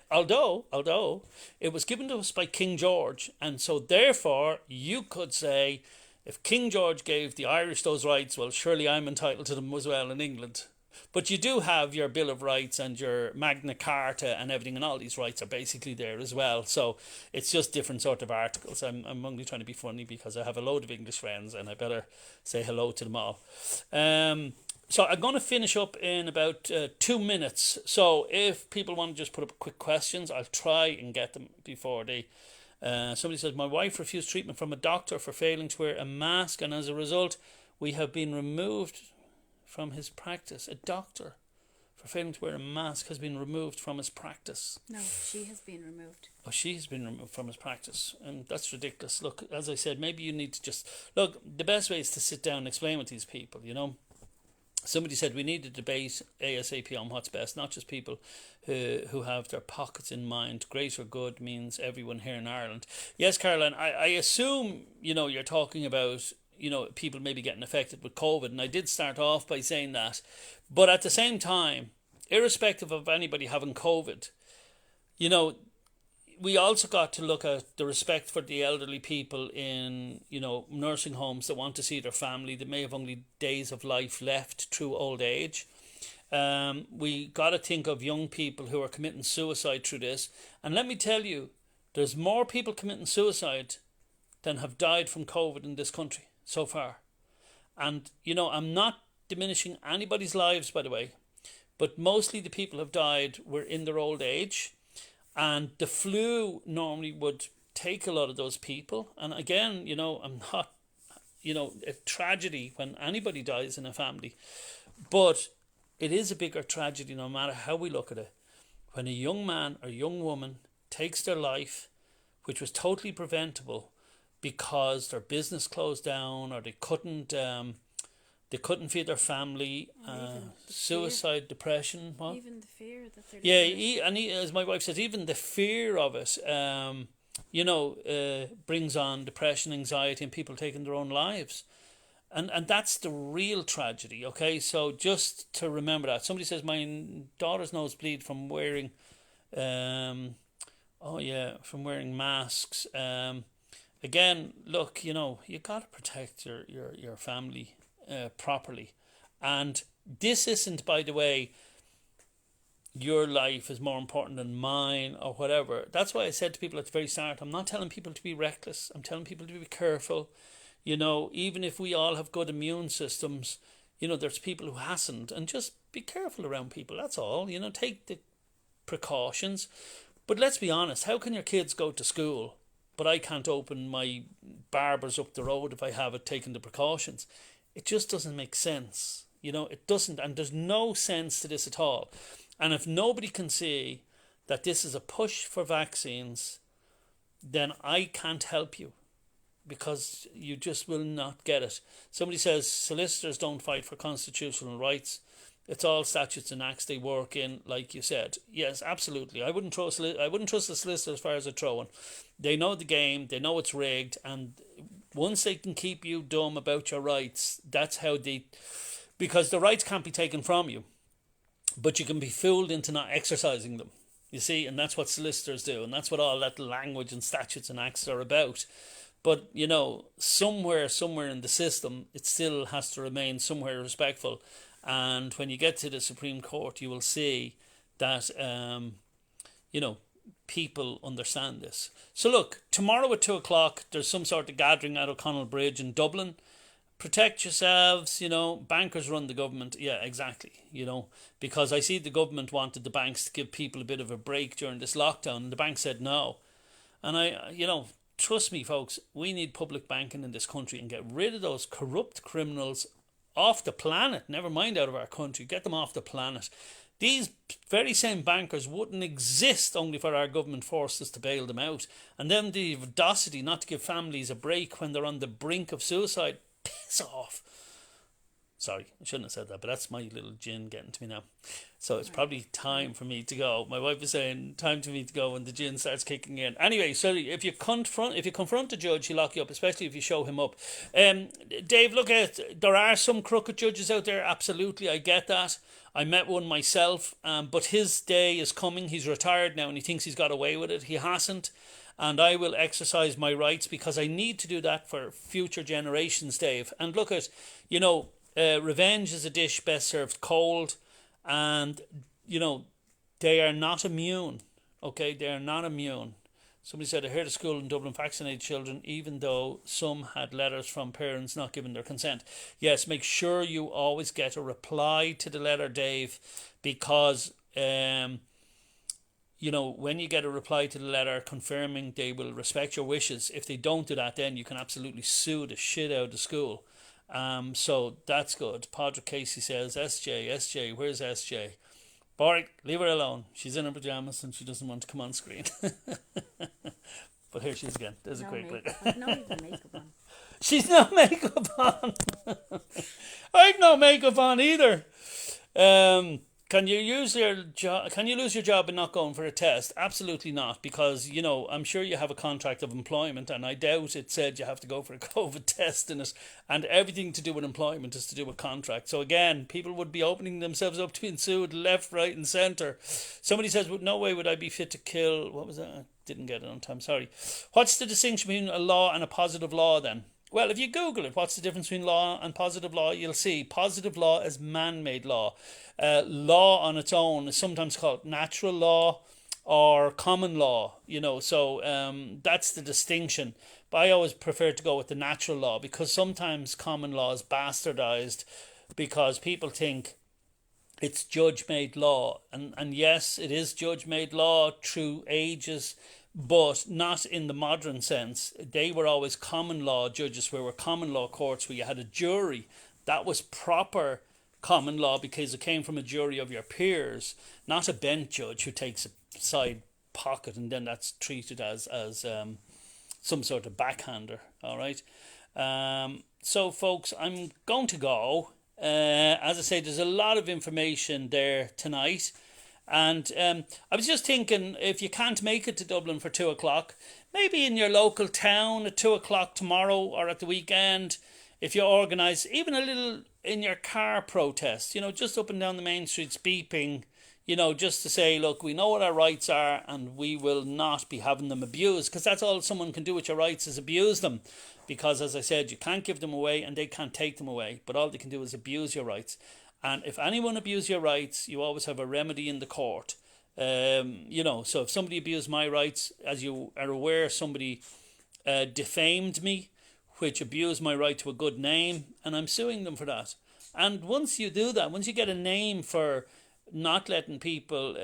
although it was given to us by King George, and so therefore you could say, if King George gave the Irish those rights, well, surely I'm entitled to them as well in England. But you do have your Bill of Rights and your Magna Carta and everything, and all these rights are basically there as well. So it's just different sort of articles. I'm only trying to be funny because I have a load of English friends and I better say hello to them all. So I'm going to finish up in about 2 minutes. So if people want to just put up quick questions, I'll try and get them before they... somebody says, my wife refused treatment from a doctor for failing to wear a mask, and as a result we have been removed from his practice. A doctor for failing to wear a mask has been removed from his practice. No, she has been removed. Oh, she has been removed from his practice, and that's ridiculous. Look, as I said, maybe you need to just... Look, the best way is to sit down and explain with these people, you know. Somebody said we need a debate ASAP on what's best, not just people who have their pockets in mind. Greater good means everyone here in Ireland. Yes, Caroline, I assume, you know, you're talking about, you know, people maybe getting affected with COVID, and I did start off by saying that. But at the same time, irrespective of anybody having COVID, you know, we also got to look at the respect for the elderly people in, you know, nursing homes that want to see their family, that may have only days of life left through old age. We got to think of young people who are committing suicide through this. And let me tell you, there's more people committing suicide than have died from COVID in this country so far. And, you know, I'm not diminishing anybody's lives, by the way, but mostly the people who have died were in their old age. And the flu normally would take a lot of those people. And again, you know, I'm not, you know, a tragedy when anybody dies in a family. But it is a bigger tragedy no matter how we look at it. When a young man or young woman takes their life, which was totally preventable because their business closed down or they couldn't feed their family, suicide, depression. What? Even the fear that they're... Yeah, as my wife says, even the fear of it, you know, brings on depression, anxiety, and people taking their own lives. And that's the real tragedy, okay? So just to remember that. Somebody says, my daughter's nose bleed from wearing, from wearing masks. Again, look, you know, you got to protect your family properly. And this isn't, by the way, your life is more important than mine or whatever. That's why I said to people at the very start, I'm not telling people to be reckless. I'm telling people to be careful. You know, even if we all have good immune systems, you know, there's people who hasn't, and just be careful around people. That's all. You know, take the precautions. But let's be honest, how can your kids go to school, but I can't open my barber's up the road if I haven't taken the precautions? It just doesn't make sense. You know, it doesn't, and there's no sense to this at all. And if nobody can see that this is a push for vaccines, then I can't help you, because you just will not get it. Somebody says solicitors don't fight for constitutional rights. It's all statutes and acts they work in, like you said. Yes, absolutely. I wouldn't trust the solicitor as far as a throwing. They know the game. They know it's rigged, and once they can keep you dumb about your rights, that's how they... Because the rights can't be taken from you, but you can be fooled into not exercising them. You see, and that's what solicitors do, and that's what all that language and statutes and acts are about. But, you know, somewhere in the system, it still has to remain somewhere respectful. And when you get to the Supreme Court, you will see that, you know, people understand this. So look, tomorrow at 2 o'clock, there's some sort of gathering at O'Connell Bridge in Dublin. Protect yourselves, bankers run the government. Yeah, exactly, because I see the government wanted the banks to give people a bit of a break during this lockdown, and the bank said no. And trust me, folks, we need public banking in this country and get rid of those corrupt criminals off the planet. Never mind out of our country, get them off the planet. These very same bankers wouldn't exist only for our government forces to bail them out. And then the audacity not to give families a break when they're on the brink of suicide. Piss off. Sorry, I shouldn't have said that, but that's my little gin getting to me now. So it's probably time for me to go. My wife is saying time for me to go when the gin starts kicking in. Anyway, so if you confront the judge, he'll lock you up, especially if you show him up. Dave, look, there are some crooked judges out there. Absolutely, I get that. I met one myself, but his day is coming. He's retired now and he thinks he's got away with it. He hasn't. And I will exercise my rights because I need to do that for future generations, Dave. And look at, revenge is a dish best served cold. And, they are not immune. Okay, they are not immune. Somebody said, I heard a school in Dublin vaccinated children, even though some had letters from parents not giving their consent. Yes, make sure you always get a reply to the letter, Dave, because when you get a reply to the letter confirming they will respect your wishes, if they don't do that, then you can absolutely sue the shit out of the school. So that's good. Padraig Casey says, SJ, where's SJ? Boric, leave her alone. She's in her pajamas and she doesn't want to come on screen. But here she is again. There's a quick look. I've no even makeup on. She's no makeup on. I've no makeup on either. Can you lose your job and not going for a test? Absolutely not, because I'm sure you have a contract of employment, and I doubt it said you have to go for a COVID test in it. And everything to do with employment is to do with contract. So again, people would be opening themselves up to being sued left, right, and centre. Somebody says, "Well, no way would I be fit to kill." What was that? I didn't get it on time. Sorry. What's the distinction between a law and a positive law then? Well, if you Google it, what's the difference between law and positive law, you'll see positive law is man-made law. Law on its own is sometimes called natural law or common law, so that's the distinction. But I always prefer to go with the natural law, because sometimes common law is bastardized because people think it's judge-made law. And yes, it is judge-made law through ages, but not in the modern sense. They were always common law judges, where were common law courts where you had a jury. That was proper common law because it came from a jury of your peers, not a bench judge who takes a side pocket and then that's treated as some sort of backhander. All right. So folks, I'm going to go. As I say, there's a lot of information there tonight. And I was just thinking, if you can't make it to Dublin for 2 o'clock, maybe in your local town at 2 o'clock tomorrow or at the weekend, if you organise even a little in your car protest, just up and down the main streets beeping, just to say, look, we know what our rights are and we will not be having them abused, because that's all someone can do with your rights is abuse them. Because as I said, you can't give them away and they can't take them away, but all they can do is abuse your rights. And if anyone abuses your rights, you always have a remedy in the court. So if somebody abused my rights, as you are aware, somebody defamed me, which abused my right to a good name, and I'm suing them for that. And once you do that, once you get a name for not letting people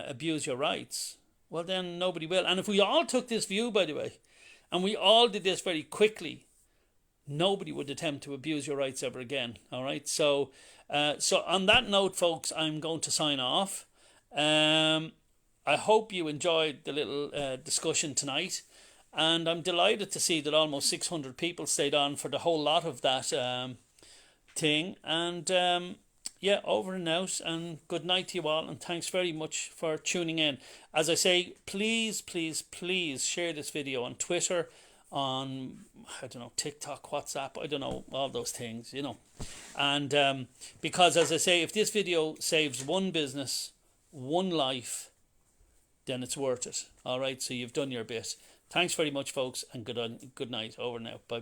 abuse your rights, well then nobody will. And if we all took this view, by the way, and we all did this very quickly, nobody would attempt to abuse your rights ever again. All right. So on that note, folks, I'm going to sign off. I hope you enjoyed the little discussion tonight, and I'm delighted to see that almost 600 people stayed on for the whole lot of that thing. And over and out, and good night to you all, and thanks very much for tuning in. As I say, please share this video on Twitter, on TikTok, WhatsApp, I don't know, all those things, and because as I say, if this video saves one business, one life, then it's worth it. All right, so you've done your bit. Thanks very much, folks, and good night. Over now. Bye.